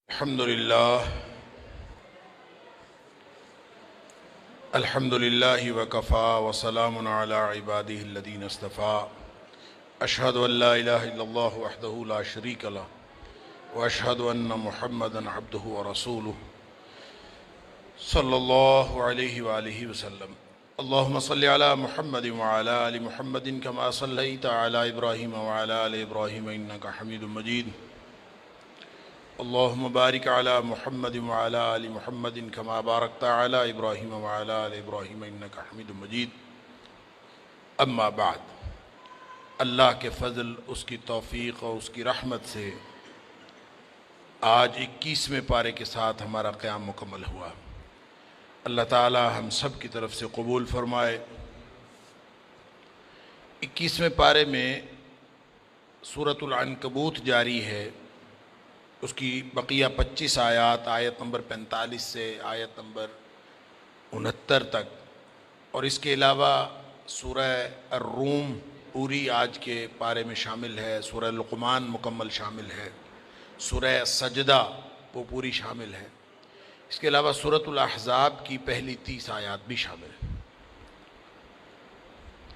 الحمد لله وكفى وسلام على عباده الذين اصطفى أشهد أن لا إله إلا الله وحده لا شريك له وأشهد أن محمدا عبده ورسوله صلى الله عليه وآله وسلم. اللهم صل على محمد وعلى آل محمد كما صليت على إبراهيم وعلى آل إبراهيم إنك حميد مجيد. اللهم بارك على محمد وعلى آل محمد كما باركت على إبراهيم وعلى آل إبراهيم إنك حميد مجيد. اما بعد، اللہ کے فضل، اس کی توفیق اور اس کی رحمت سے آج 21ویں پارے کے ساتھ ہمارا قیام مکمل ہوا. اللہ تعالی ہم سب کی طرف سے قبول فرمائے. 21ویں پارے میں سورۃ العنکبوت جاری ہے. اس کی بقیہ 25 آیات، آیت نمبر 45 سے آیت نمبر 69 تک، اور اس کے علاوہ سورہ الروم پوری آج کے پارے میں شامل ہے، سورہ لقمان مکمل شامل ہے، سورہ سجدہ وہ پوری شامل ہے. اس کے علاوہ سورۃ الاحزاب کی پہلی 30 آیات بھی شامل ہیں.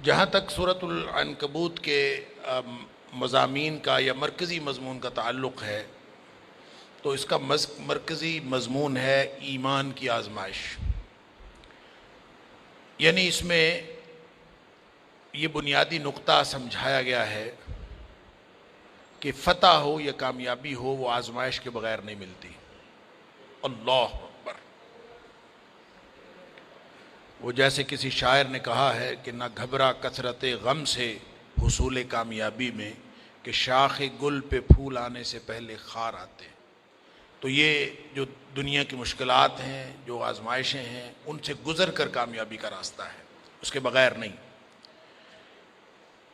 جہاں تک سورۃ العنکبوت کے مضامین کا یا مرکزی مضمون کا تعلق ہے تو اس کا مرکزی مضمون ہے ایمان کی آزمائش. یعنی اس میں یہ بنیادی نقطہ سمجھایا گیا ہے کہ فتح ہو یا کامیابی ہو وہ آزمائش کے بغیر نہیں ملتی. اللہ اکبر. وہ جیسے کسی شاعر نے کہا ہے کہ نہ گھبرا کثرت غم سے حصول کامیابی میں، کہ شاخ گل پہ پھول آنے سے پہلے خار آتے. تو یہ جو دنیا کی مشکلات ہیں، جو آزمائشیں ہیں، ان سے گزر کر کامیابی کا راستہ ہے، اس کے بغیر نہیں.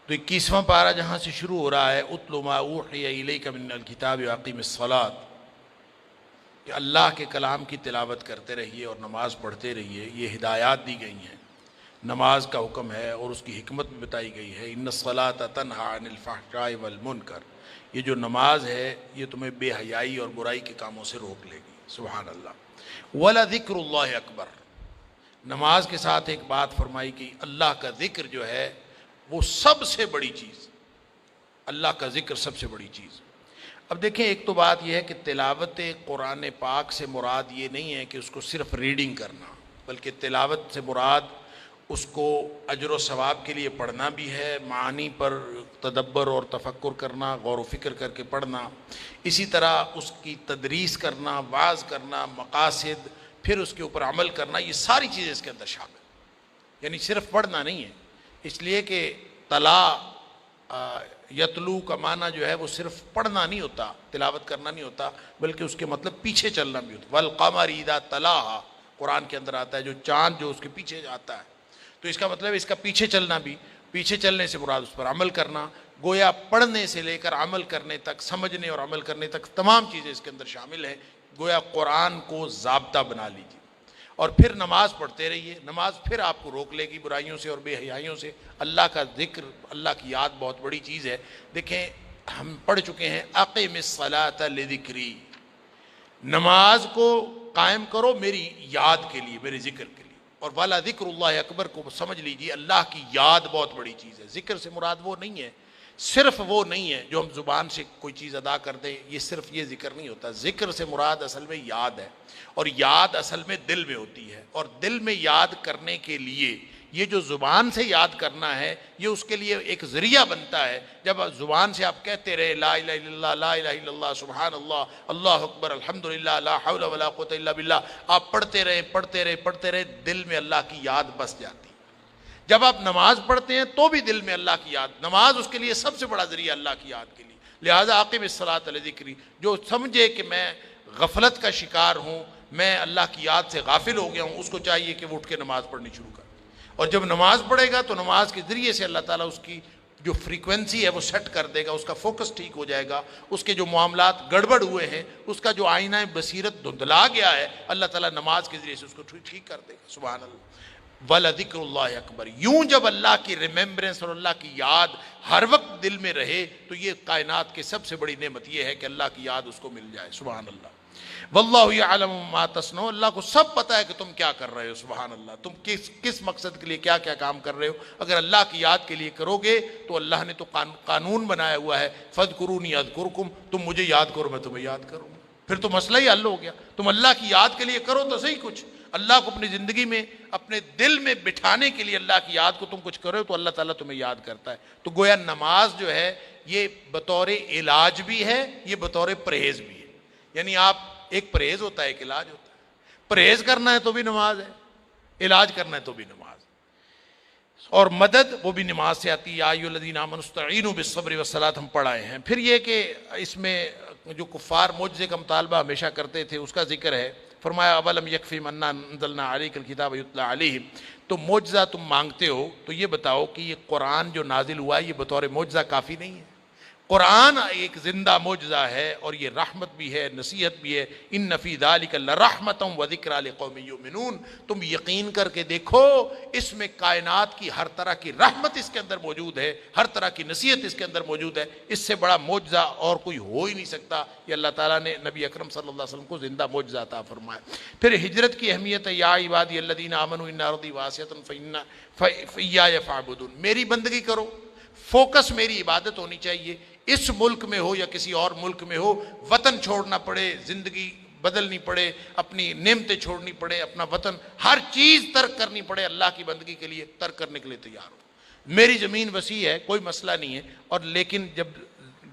تو 21واں پارہ جہاں سے شروع ہو رہا ہے، اتل ما اوحی الیک من الکتاب واقیم الصلاۃ، کہ اللہ کے کلام کی تلاوت کرتے رہیے اور نماز پڑھتے رہیے. یہ ہدایات دی گئی ہیں، نماز کا حکم ہے اور اس کی حکمت بھی بتائی گئی ہے. ان الصلاۃ تنہی عن الفحشاء والمنکر، یہ جو نماز ہے یہ تمہیں بے حیائی اور برائی کے کاموں سے روک لے گی. سبحان اللہ. وَلَذِكْرُ اللَّهِ اکبر. نماز کے ساتھ ایک بات فرمائی کہ اللہ کا ذکر جو ہے وہ سب سے بڑی چیز، اللہ کا ذکر سب سے بڑی چیز. اب دیکھیں، ایک تو بات یہ ہے کہ تلاوت قرآن پاک سے مراد یہ نہیں ہے کہ اس کو صرف ریڈنگ کرنا، بلکہ تلاوت سے مراد اس کو اجر و ثواب کے لیے پڑھنا بھی ہے، معانی پر تدبر اور تفکر کرنا، غور و فکر کر کے پڑھنا. اسی طرح اس کی تدریس کرنا، واعظ کرنا، مقاصد، پھر اس کے اوپر عمل کرنا، یہ ساری چیزیں اس کے اندر شامل ہیں. یعنی صرف پڑھنا نہیں ہے. اس لیے کہ تلا یتلو کا معنی جو ہے وہ صرف پڑھنا نہیں ہوتا، تلاوت کرنا نہیں ہوتا، بلکہ اس کے مطلب پیچھے چلنا بھی ہوتا. والقمر اذا تلاھا قرآن کے اندر آتا ہے، جو چاند جو اس کے پیچھے آتا ہے. تو اس کا مطلب اس کا پیچھے چلنا بھی، پیچھے چلنے سے مراد اس پر عمل کرنا. گویا پڑھنے سے لے کر عمل کرنے تک، سمجھنے اور عمل کرنے تک تمام چیزیں اس کے اندر شامل ہیں. گویا قرآن کو ضابطہ بنا لیجیے اور پھر نماز پڑھتے رہیے. نماز پھر آپ کو روک لے گی برائیوں سے اور بے حیائیوں سے. اللہ کا ذکر، اللہ کی یاد بہت بڑی چیز ہے. دیکھیں، ہم پڑھ چکے ہیں اقم الصلاۃ لذکری، نماز کو قائم کرو میری یاد کے لیے، میرے ذکر کے لیے. اور والا ذکر اللہ اکبر کو سمجھ لیجیے، اللہ کی یاد بہت بڑی چیز ہے. ذکر سے مراد وہ نہیں ہے، صرف وہ نہیں ہے جو ہم زبان سے کوئی چیز ادا کر دیں، یہ صرف یہ ذکر نہیں ہوتا. ذکر سے مراد اصل میں یاد ہے، اور یاد اصل میں دل میں ہوتی ہے. اور دل میں یاد کرنے کے لیے یہ جو زبان سے یاد کرنا ہے، یہ اس کے لیے ایک ذریعہ بنتا ہے. جب زبان سے آپ کہتے رہے لا الہ الا اللہ، لا الہ الا اللہ، سبحان اللہ، اللہ اکبر، الحمدللہ، لا حول ولا قوۃ الا باللہ، آپ پڑھتے رہے، دل میں اللہ کی یاد بس جاتی. جب آپ نماز پڑھتے ہیں تو بھی دل میں اللہ کی یاد، نماز اس کے لیے سب سے بڑا ذریعہ اللہ کی یاد کے لیے. لہذا اقم الصلاۃ لذکری، جو سمجھے کہ میں غفلت کا شکار ہوں، میں اللہ کی یاد سے غافل ہو گیا ہوں، اس کو چاہیے کہ وہ اٹھ کے نماز پڑھنی شروع کرے. اور جب نماز پڑھے گا تو نماز کے ذریعے سے اللہ تعالیٰ اس کی جو فریکوینسی ہے وہ سیٹ کر دے گا، اس کا فوکس ٹھیک ہو جائے گا. اس کے جو معاملات گڑبڑ ہوئے ہیں، اس کا جو آئینہ بصیرت دھندلا گیا ہے، اللہ تعالیٰ نماز کے ذریعے سے اس کو ٹھیک کر دے گا. سبحان اللہ. وَلَذِكْرُ اللَّهِ اکبر. یوں جب اللہ کی ریممبرنس اور اللہ کی یاد ہر وقت دل میں رہے تو یہ کائنات کی سب سے بڑی نعمت یہ ہے کہ اللہ کی یاد اس کو مل جائے. سبحان اللہ. واللہ یعلم ما تصنعون، اللہ کو سب پتہ ہے کہ تم کیا کر رہے ہو، سبحان اللہ، تم کس مقصد کے لیے کیا کیا کام کر رہے ہو۔ اگر اللہ کی یاد کے لیے کرو گے تو اللہ نے تو قانون بنایا ہوا ہے، فاذکرونی اذکرکم، تم مجھے یاد کرو میں تمہیں یاد کروں گا، پھر تو مسئلہ ہی حل ہو گیا۔ تم اللہ کی یاد کے لیے کرو تو صحیح، کچھ اللہ کو اپنی زندگی میں اپنے دل میں بٹھانے کے لیے اللہ کی یاد کو تم کچھ کرو تو اللہ تعالیٰ تمہیں یاد کرتا ہے۔ تو گویا نماز جو ہے یہ بطور علاج بھی ہے، یہ بطور پرہیز بھی ہے، یعنی آپ ایک پرہیز ہوتا ہے ایک علاج ہوتا ہے، پرہیز کرنا ہے تو بھی نماز ہے، علاج کرنا ہے تو بھی نماز، اور مدد وہ بھی نماز سے آتی ہے۔ یا ایھا الذین آمنوا استعینوا بالصبر والصلاۃ ہم پڑھائے ہیں۔ پھر یہ کہ اس میں جو کفار معجزے کا مطالبہ ہمیشہ کرتے تھے اس کا ذکر ہے، فرمایا اولم یکفیہم انا انزلنا علیک الکتاب یتلی علیہم، تو معجزہ تم مانگتے ہو تو یہ بتاؤ کہ یہ قرآن جو نازل ہوا ہے یہ بطور معجزہ کافی نہیں ہے؟ قرآن ایک زندہ معجزہ ہے اور یہ رحمت بھی ہے، نصیحت بھی ہے۔ ان فی ذلک لرحمۃ وذکریٰ لقوم یؤمنون، تم یقین کر کے دیکھو اس میں کائنات کی ہر طرح کی رحمت اس کے اندر موجود ہے، ہر طرح کی نصیحت اس کے اندر موجود ہے، اس سے بڑا معجزہ اور کوئی ہو ہی نہیں سکتا۔ یہ اللہ تعالیٰ نے نبی اکرم صلی اللہ علیہ وسلم کو زندہ معجزہ عطا فرمایا۔ پھر ہجرت کی اہمیت ہے، یا عبادی الذین آمنوا ان ارضی واسعۃ فایای فاعبدون، میری بندگی کرو، فوکس میری عبادت ہونی چاہیے، اس ملک میں ہو یا کسی اور ملک میں ہو، وطن چھوڑنا پڑے، زندگی بدلنی پڑے، اپنی نعمتیں چھوڑنی پڑے، اپنا وطن، ہر چیز ترک کرنی پڑے، اللہ کی بندگی کے لیے ترک کرنے کے لیے تیار ہو۔ میری زمین وسیع ہے، کوئی مسئلہ نہیں ہے، اور لیکن جب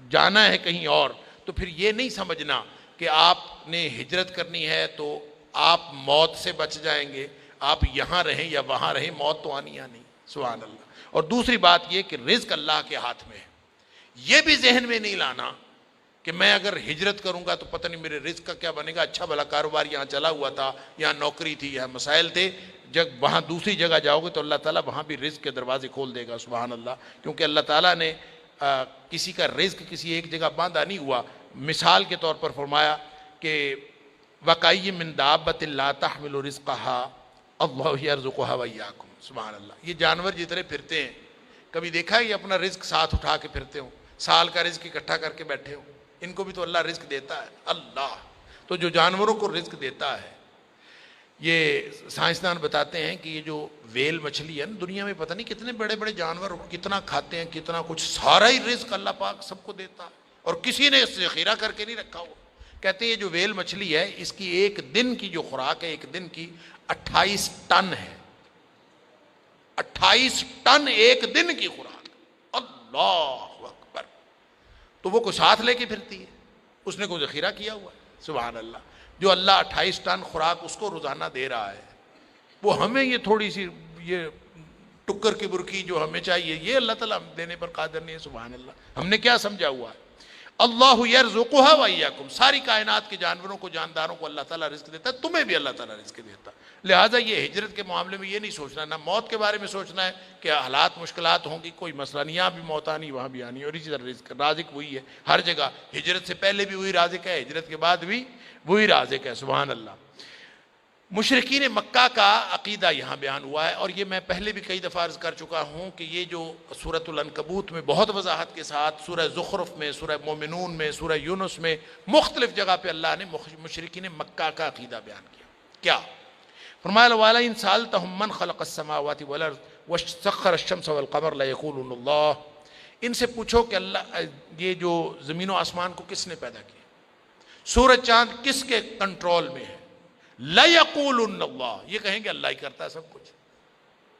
جانا ہے کہیں اور تو پھر یہ نہیں سمجھنا کہ آپ نے ہجرت کرنی ہے تو آپ موت سے بچ جائیں گے، آپ یہاں رہیں یا وہاں رہیں، موت تو آنی آنی، سبحان اللہ۔ اور دوسری بات یہ کہ رزق اللہ کے ہاتھ میں ہے، یہ بھی ذہن میں نہیں لانا کہ میں اگر ہجرت کروں گا تو پتہ نہیں میرے رزق کا کیا بنے گا، اچھا بھلا کاروبار یہاں چلا ہوا تھا، یہاں نوکری تھی، یہاں مسائل تھے، جب وہاں دوسری جگہ جاؤ گے تو اللہ تعالیٰ وہاں بھی رزق کے دروازے کھول دے گا، سبحان اللہ، کیونکہ اللہ تعالیٰ نے کسی کا رزق کسی ایک جگہ باندھا نہیں ہوا۔ مثال کے طور پر فرمایا کہ وَکَأَیٍّ مِّن دَابَّةٍ لَا تَحْمِلُ رِزْقَهَا اللَّهُ يَرْزُقُهَا وَإِيَّاكُمْ، سبحان اللہ۔ یہ جانور جتنے پھرتے ہیں، کبھی دیکھا ہے یہ اپنا رزق ساتھ اٹھا کے پھرتے ہوں، سال کا رزق اکٹھا کر کے بیٹھے ہوں؟ ان کو بھی تو اللہ رزق دیتا ہے، اللہ تو جو جانوروں کو رزق دیتا ہے۔ یہ سائنسدان بتاتے ہیں کہ یہ جو ویل مچھلی ہے نا، دنیا میں پتہ نہیں کتنے بڑے بڑے جانور کتنا کھاتے ہیں، کتنا کچھ، سارا ہی رزق اللہ پاک سب کو دیتا ہے اور کسی نے اس سے ذخیرہ کر کے نہیں رکھا ہوا۔ کہتے ہیں یہ جو ویل مچھلی ہے اس کی ایک دن کی جو خوراک ہے، ایک دن کی 28 ٹن ہے، 28 ٹن ایک دن کی خوراک، اللہ اکبر۔ تو وہ کوئی ساتھ لے کے پھرتی ہے، اس نے کوئی ذخیرہ کیا ہوا ہے، سبحان اللہ۔ جو اللہ 28 ٹن خوراک اس کو روزانہ دے رہا ہے، وہ ہمیں یہ تھوڑی سی یہ ٹکر کی برکی جو ہمیں چاہیے، یہ اللہ تعالیٰ دینے پر قادر نہیں ہے، سبحان اللہ۔ ہم نے کیا سمجھا ہوا ہے؟ اللہ یرزقھا وایاکم، ساری کائنات کے جانوروں کو، جانداروں کو اللہ تعالیٰ رزق دیتا ہے، تمہیں بھی اللہ تعالیٰ رزق دیتا ہے۔ لہٰذا یہ ہجرت کے معاملے میں یہ نہیں سوچنا، نہ موت کے بارے میں سوچنا ہے کہ حالات مشکلات ہوں گی، کوئی مسئلہ نہیں، یہاں بھی موت آنی وہاں بھی آنی، اور اسی طرح رزق رازق وہی ہے ہر جگہ، ہجرت سے پہلے بھی وہی رازق ہے، ہجرت کے بعد بھی وہی رازق ہے، سبحان اللہ۔ مشرکین مکہ کا عقیدہ یہاں بیان ہوا ہے، اور یہ میں پہلے بھی کئی دفعہ عرض کر چکا ہوں کہ یہ جو سورۃ العنکبوت میں بہت وضاحت کے ساتھ، سورہ زخرف میں، سورہ مومنون میں، سورہ یونس میں، مختلف جگہ پہ اللہ نے مشرکین مکہ کا عقیدہ بیان کیا۔ کیا فرمایا؟ وَلَئِن سَأَلْتَهُم مَّن خَلَقَ السَّمَاوَاتِ وَالْأَرْضَ وَسَخَّرَ الشَّمْسَ وَالْقَمَرَ لَيَقُولُنَّ اللَّهُ، ان سے پوچھو کہ اللہ، یہ جو زمین و آسمان کو کس نے پیدا کیا، سورج چاند کس کے کنٹرول میں ہے؟ لَيَقُولُنَّ اللَّهُ، یہ کہیں گے اللہ ہی کرتا ہے سب کچھ،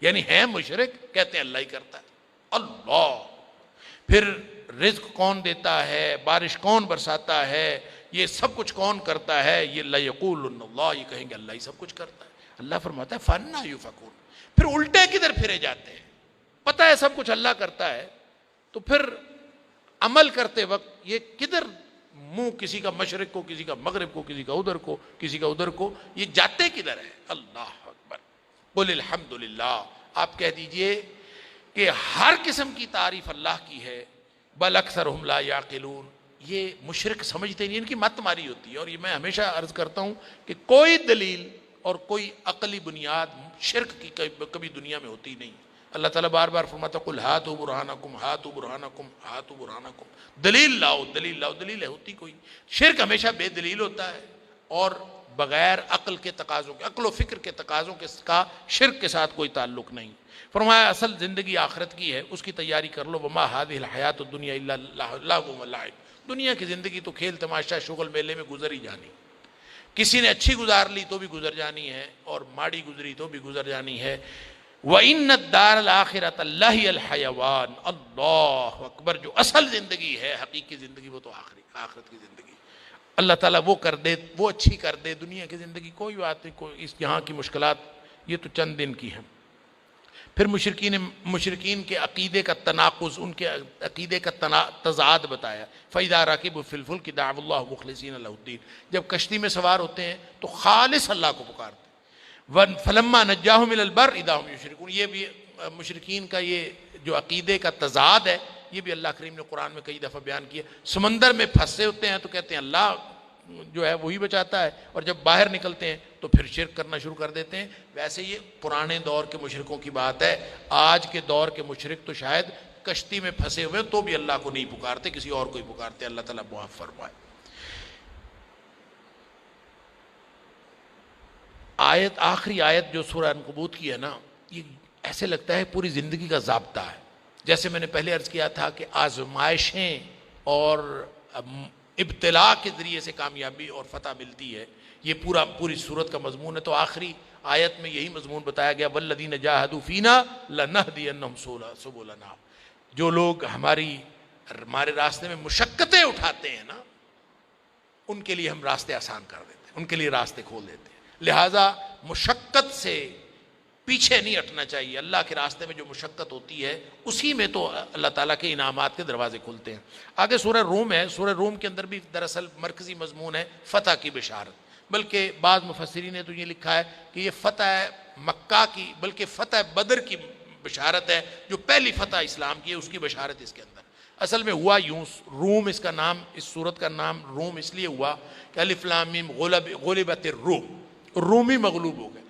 یعنی ہیں مشرک، کہتے ہیں اللہ ہی کرتا ہے، اللہ۔ پھر رزق کون دیتا ہے، بارش کون برساتا ہے، یہ سب کچھ کون کرتا ہے؟ یہ لَيَقُولُنَّ اللَّهُ، یہ کہیں گے اللہ ہی سب کچھ کرتا ہے۔ اللہ فرماتا ہے فَأَنَّىٰ يُؤْفَكُونَ، پھر الٹے کدھر پھرے جاتے ہیں؟ پتہ ہے سب کچھ اللہ کرتا ہے، تو پھر عمل کرتے وقت یہ کدھر منہ، کسی کا مشرق کو، کسی کا مغرب کو، کسی کا ادھر کو، کسی کا ادھر کو، یہ جاتے کدھر ہے؟ اللہ اکبر۔ قُلِ الْحَمْدُ لِلَّهِ، آپ کہہ دیجئے کہ ہر قسم کی تعریف اللہ کی ہے، بل اکثرہم لا یعقلون، یہ مشرک سمجھتے نہیں، ان کی مت ماری ہوتی ہے۔ اور یہ میں ہمیشہ عرض کرتا ہوں کہ کوئی دلیل اور کوئی عقلی بنیاد شرک کی کبھی دنیا میں ہوتی نہیں۔ اللہ تعالیٰ بار بار فرماتا قُلْ هَاتُوا بُرْهَانَكُمْ هَاتُوا بُرْهَانَكُمْ هَاتُوا بُرْهَانَكُمْ، دلیل لاؤ، دلیل لاؤ، دلیل ہے ہوتی کوئی۔ شرک ہمیشہ بے دلیل ہوتا ہے، اور بغیر عقل کے تقاضوں کے، عقل و فکر کے تقاضوں کے کا شرک کے ساتھ کوئی تعلق نہیں۔ فرمایا اصل زندگی آخرت کی ہے، اس کی تیاری کر لو۔ وما هذه الحیات الدنیا الا لهو ولعب، دنیا کی زندگی تو کھیل تماشا شغل میلے میں گزر ہی جانی، کسی نے اچھی گزار لی تو بھی گزر جانی ہے اور ماڑی گزری تو بھی گزر جانی ہے۔ وَإِنَّ الدَّارَ الْآخِرَةَ لَهِيَ الْحَيَوَانُ، اللہ اکبر، جو اصل زندگی ہے، حقیقی زندگی، وہ تو آخرت کی زندگی۔ اللہ تعالیٰ وہ کر دے، وہ اچھی کر دے، دنیا کی زندگی کوئی بات نہیں، کوئی اس یہاں کی مشکلات یہ تو چند دن کی ہیں۔ پھر مشرکین کے عقیدے کا تناقض، ان کے عقیدے کا تضاد بتایا۔ فَإِذَا رَكِبُوا فِي الْفُلْكِ دَعَوُا اللَّهَ مُخْلِصِينَ لَهُ الدِّينَ، جب کشتی میں سوار ہوتے ہیں تو خالص اللہ کو پکارتے ہیں۔ فَلَمَّا نَجَّاهُمْ إِلَى الْبَرِّ إِذَا هُمْ يُشْرِكُونَ، یہ بھی مشرکین کا یہ جو عقیدے کا تضاد ہے، یہ بھی اللہ کریم نے قرآن میں کئی دفعہ بیان کیا۔ سمندر میں پھنسے ہوتے ہیں تو کہتے ہیں اللہ جو ہے وہی بچاتا ہے، اور جب باہر نکلتے ہیں تو پھر شرک کرنا شروع کر دیتے ہیں۔ ویسے یہ پرانے دور کے مشرکوں کی بات ہے، آج کے دور کے مشرک تو شاید کشتی میں پھنسے ہوئے تو بھی اللہ کو نہیں پکارتے، کسی اور کو ہی پکارتے۔ اللہ تعالیٰ معاف فرمائے۔ آخری آیت جو سورہ عنکبوت کی ہے نا، یہ ایسے لگتا ہے پوری زندگی کا ضابطہ ہے۔ جیسے میں نے پہلے عرض کیا تھا کہ آزمائشیں اور ابتلاء کے ذریعے سے کامیابی اور فتح ملتی ہے، یہ پوری صورت کا مضمون ہے۔ تو آخری آیت میں یہی مضمون بتایا گیا، وَالَّذِينَ جَاهَدُوا فِينَا لَنَهْدِيَنَّهُمْ سُبُلَنَا، جو لوگ ہمارے راستے میں مشقتیں اٹھاتے ہیں نا، ان کے لیے ہم راستے آسان کر دیتے ہیں، ان کے لیے راستے کھول دیتے ہیں۔ لہٰذا مشقت سے پیچھے نہیں ہٹنا چاہیے۔ اللہ کے راستے میں جو مشقت ہوتی ہے اسی میں تو اللہ تعالیٰ کے انعامات کے دروازے کھلتے ہیں۔ آگے سورہ روم ہے، سورہ روم کے اندر بھی دراصل مرکزی مضمون ہے فتح کی بشارت، بلکہ بعض مفسرین نے تو یہ لکھا ہے کہ یہ فتح مکہ کی بلکہ فتح بدر کی بشارت ہے، جو پہلی فتح اسلام کی ہے اس کی بشارت اس کے اندر۔ اصل میں ہوا یوں، روم اس کا نام، اس سورت کا نام روم اس لیے ہوا کہ الف لام میم غلبت الروم، رومی مغلوب ہو گئے۔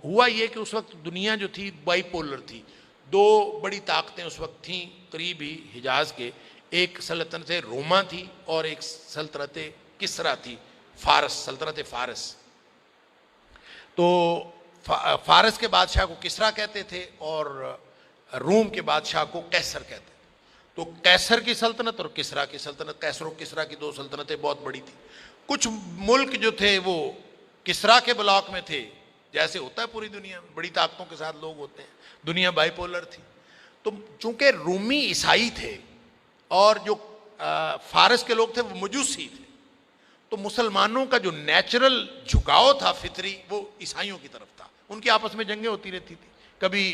ہوا یہ کہ اس وقت دنیا جو تھی بائی پولر تھی، دو بڑی طاقتیں اس وقت تھیں قریب ہی حجاز کے، ایک سلطنت روما تھی اور ایک سلطنت کسرا تھی، فارس، سلطنت فارس۔ تو فارس کے بادشاہ کو کسرا کہتے تھے اور روم کے بادشاہ کو قیصر کہتے تھے۔ تو قیصر کی سلطنت اور کسرا کی سلطنت، قیصر و کسرا کی دو سلطنتیں بہت بڑی تھیں۔ کچھ ملک جو تھے وہ کسرا کے بلاک میں تھے، جیسے ہوتا ہے پوری دنیا میں بڑی طاقتوں کے ساتھ لوگ ہوتے ہیں، دنیا بائی پولر تھی۔ تو چونکہ رومی عیسائی تھے اور جو فارس کے لوگ تھے وہ مجوسی تھے، تو مسلمانوں کا جو نیچرل جھکاؤ تھا فطری، وہ عیسائیوں کی طرف تھا۔ ان کی آپس میں جنگیں ہوتی رہتی تھی، کبھی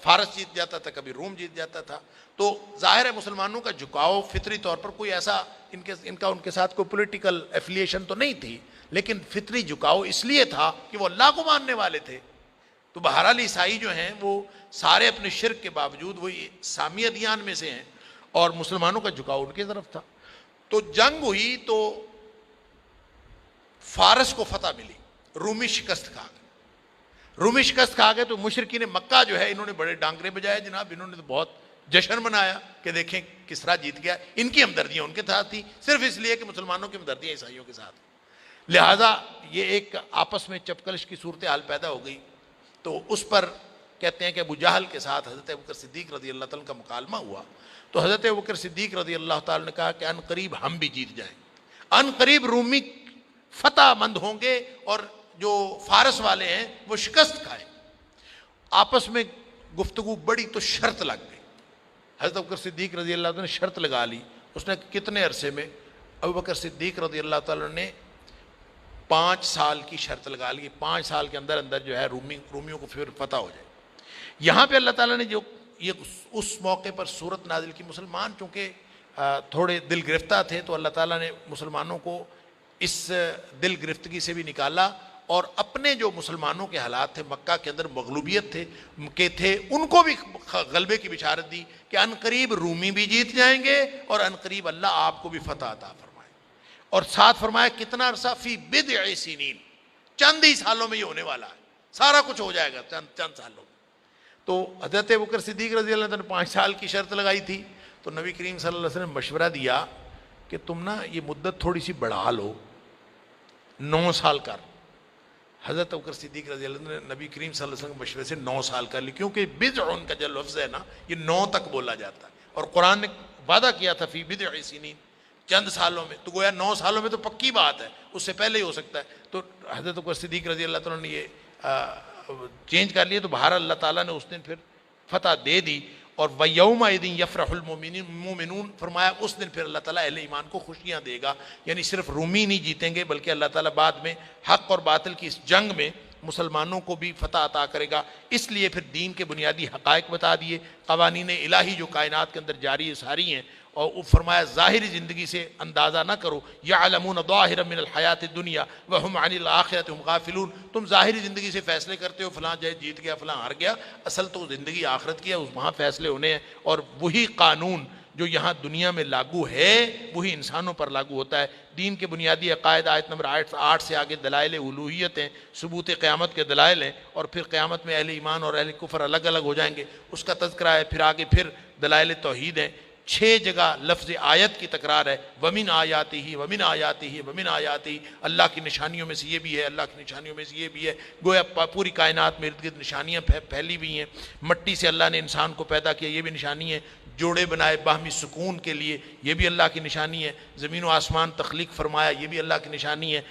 فارس جیت جاتا تھا، کبھی روم جیت جاتا تھا۔ تو ظاہر ہے مسلمانوں کا جھکاؤ فطری طور پر کوئی ایسا ان کا ان کے ساتھ کوئی پولیٹیکل ایفیلیشن تو نہیں تھی، لیکن فطری جھکاؤ اس لیے تھا کہ وہ اللہ کو ماننے والے تھے۔ تو بہرحال عیسائی جو ہیں وہ سارے اپنے شرک کے باوجود وہ سامی ادیان میں سے ہیں، اور مسلمانوں کا جھکاؤ ان کی طرف تھا۔ تو جنگ ہوئی تو فارس کو فتح ملی، رومی شکست کھا گئے۔ رومی شکست کھا گئے تو مشرکین مکہ جو ہے انہوں نے بڑے ڈانگرے بجائے جناب، انہوں نے تو بہت جشن منایا کہ دیکھیں کسرا جیت گیا۔ ان کی ہمدردیاں ان کے ساتھ تھی، صرف اس لیے کہ مسلمانوں کی ہمدردیاں عیسائیوں کے ساتھ، لہٰذا یہ ایک آپس میں چپکلش کی صورتحال پیدا ہو گئی۔ تو اس پر کہتے ہیں کہ ابو جہل کے ساتھ حضرت ابوبکر صدیق رضی اللہ تعالیٰ کا مکالمہ ہوا، تو حضرت ابوبکر صدیق رضی اللہ تعالیٰ نے کہا کہ ان قریب ہم بھی جیت جائیں، ان قریب رومی فتح مند ہوں گے اور جو فارس والے ہیں وہ شکست کھائیں۔ آپس میں گفتگو بڑی تو شرط لگ گئی۔ حضرت ابوبکر صدیق رضی اللہ تعالیٰ نے شرط لگا لی، اس نے کتنے عرصے میں؟ ابوبکر صدیق رضی اللہ تعالیٰ نے 5 سال کی شرط لگا لی، 5 سال کے اندر اندر جو ہے رومیوں کو پھر فتح ہو جائے۔ یہاں پہ اللہ تعالیٰ نے جو یہ اس موقع پر صورت نازل کی، مسلمان چونکہ تھوڑے دل گرفتہ تھے تو اللہ تعالیٰ نے مسلمانوں کو اس دل گرفتگی سے بھی نکالا، اور اپنے جو مسلمانوں کے حالات تھے مکہ کے اندر مغلوبیت تھے ان کو بھی غلبے کی بشارت دی کہ ان قریب رومی بھی جیت جائیں گے اور ان قریب اللہ آپ کو بھی فتح عطا فرمائے۔ اور ساتھ فرمایا کتنا عرصہ؟ فی بضع سنین، چند ہی سالوں میں یہ ہونے والا ہے، سارا کچھ ہو جائے گا چند سالوں میں۔ تو حضرت ابوبکر صدیق رضی اللہ عنہ نے 5 سال کی شرط لگائی تھی، تو نبی کریم صلی اللہ علیہ وسلم نے مشورہ دیا کہ تم نا یہ مدت تھوڑی سی بڑھا لو، 9 سال کر. حضرت ابوبکر صدیق رضی اللہ عنہ نے نبی کریم صلی اللہ علیہ وسلم کے مشورے سے 9 سال کر لی، کیونکہ بضع کا جو لفظ ہے نا یہ 9 تک بولا جاتا ہے، اور قرآن نے وعدہ کیا تھا فی بضع سنین، چند سالوں میں، تو گویا 9 سالوں میں تو پکی بات ہے، اس سے پہلے ہی ہو سکتا ہے. تو حضرت ابوبکر صدیق رضی اللہ عنہ نے یہ چینج کر لیے، تو بہر اللہ تعالیٰ نے اس دن پھر فتح دے دی. اور وَيَوْمَئِذٍ يَفْرَحُ الْمُؤْمِنُونَ فرمایا اس دن پھر اللہ تعالیٰ اہل ایمان کو خوشیاں دے گا. یعنی صرف رومی نہیں جیتیں گے بلکہ اللہ تعالیٰ بعد میں حق اور باطل کی اس جنگ میں مسلمانوں کو بھی فتح عطا کرے گا. اس لیے پھر دین کے بنیادی حقائق بتا دیے، قوانین الہی جو کائنات کے اندر جاری ساری ہیں، اور فرمایا ظاہری زندگی سے اندازہ نہ کرو، یعلمون ظاہرا من الحیات الدنیا وہم عن الآخرۃ ہم غافلون. تم ظاہری زندگی سے فیصلے کرتے ہو، فلاں جیت گیا فلاں ہار گیا، اصل تو زندگی آخرت کی ہے، اس وہاں فیصلے ہونے ہیں. اور وہی قانون جو یہاں دنیا میں لاگو ہے وہی انسانوں پر لاگو ہوتا ہے. دین کے بنیادی عقائد آیت نمبر 8 سے آگے دلائل الوہیت ہیں، ثبوت قیامت کے دلائل ہیں، اور پھر قیامت میں اہل ایمان اور اہل کفر الگ الگ ہو جائیں گے، اس کا تذکرہ ہے. پھر آگے پھر دلائل توحید ہیں. 6 جگہ لفظ آیت کی تکرار ہے، وَمِنْ آیَاتِهِ وَمِنْ آیَاتِهِ وَمِنْ آیَاتِهِ. اللہ کی نشانیوں میں سے یہ بھی ہے، اللہ کی نشانیوں میں سے یہ بھی ہے. گویا پوری کائنات میں ارد گرد نشانیاں پھیلی ہوئی ہیں. مٹی سے اللہ نے انسان کو پیدا کیا، یہ بھی نشانی ہے. جوڑے بنائے باہمی سکون کے لیے، یہ بھی اللہ کی نشانی ہے. زمین و آسمان تخلیق فرمایا، یہ بھی اللہ کی نشانی ہے.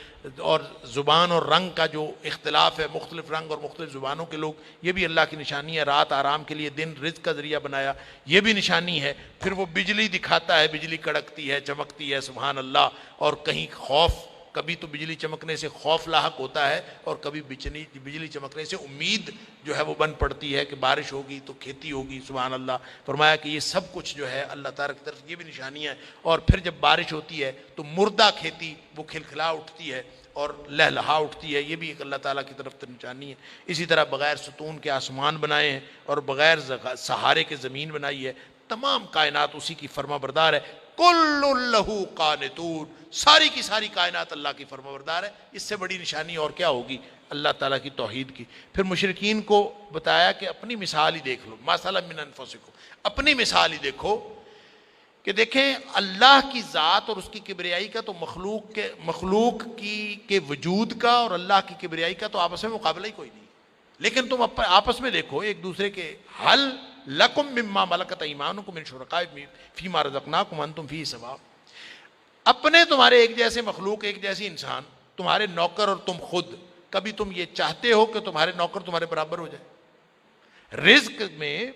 اور زبان اور رنگ کا جو اختلاف ہے، مختلف رنگ اور مختلف زبانوں کے لوگ، یہ بھی اللہ کی نشانی ہے. رات آرام کے لیے، دن رزق کا ذریعہ بنایا، یہ بھی نشانی ہے. پھر وہ بجلی دکھاتا ہے، بجلی کڑکتی ہے، چمکتی ہے، سبحان اللہ. اور کہیں خوف، کبھی تو بجلی چمکنے سے خوف لاحق ہوتا ہے، اور کبھی بجلی چمکنے سے امید جو ہے وہ بن پڑتی ہے کہ بارش ہوگی تو کھیتی ہوگی، سبحان اللہ. فرمایا کہ یہ سب کچھ جو ہے اللہ تعالیٰ کی طرف، یہ بھی نشانی ہے. اور پھر جب بارش ہوتی ہے تو مردہ کھیتی وہ کھلکھلا اٹھتی ہے اور لہلہا اٹھتی ہے، یہ بھی ایک اللہ تعالیٰ کی طرف نشانی ہے. اسی طرح بغیر ستون کے آسمان بنائے ہیں، اور بغیر سہارے کے زمین بنائی ہے. تمام کائنات اسی کی فرما بردار ہے. کل لہ قانتون، ساری کی ساری کائنات اللہ کی فرما بردار ہے. اس سے بڑی نشانی اور کیا ہوگی اللہ تعالیٰ کی توحید کی. پھر مشرکین کو بتایا کہ اپنی مثال ہی دیکھ لو، مثلا من انفسکم، اپنی مثال ہی دیکھو کہ دیکھیں اللہ کی ذات اور اس کی کبریائی کا تو مخلوق کے وجود کا اور اللہ کی کبریائی کا تو آپس میں مقابلہ ہی کوئی نہیں. لیکن تم آپس میں دیکھو ایک دوسرے کے، حل لکم مما ملکت ایمانکم من شرکاء فیما رزقناکم انتم فیہ سواء. اپنے تمہارے ایک جیسے مخلوق، ایک جیسی انسان، تمہارے نوکر اور تم خود، کبھی تم یہ چاہتے ہو کہ تمہارے نوکر تمہارے برابر ہو جائے؟ رزق میں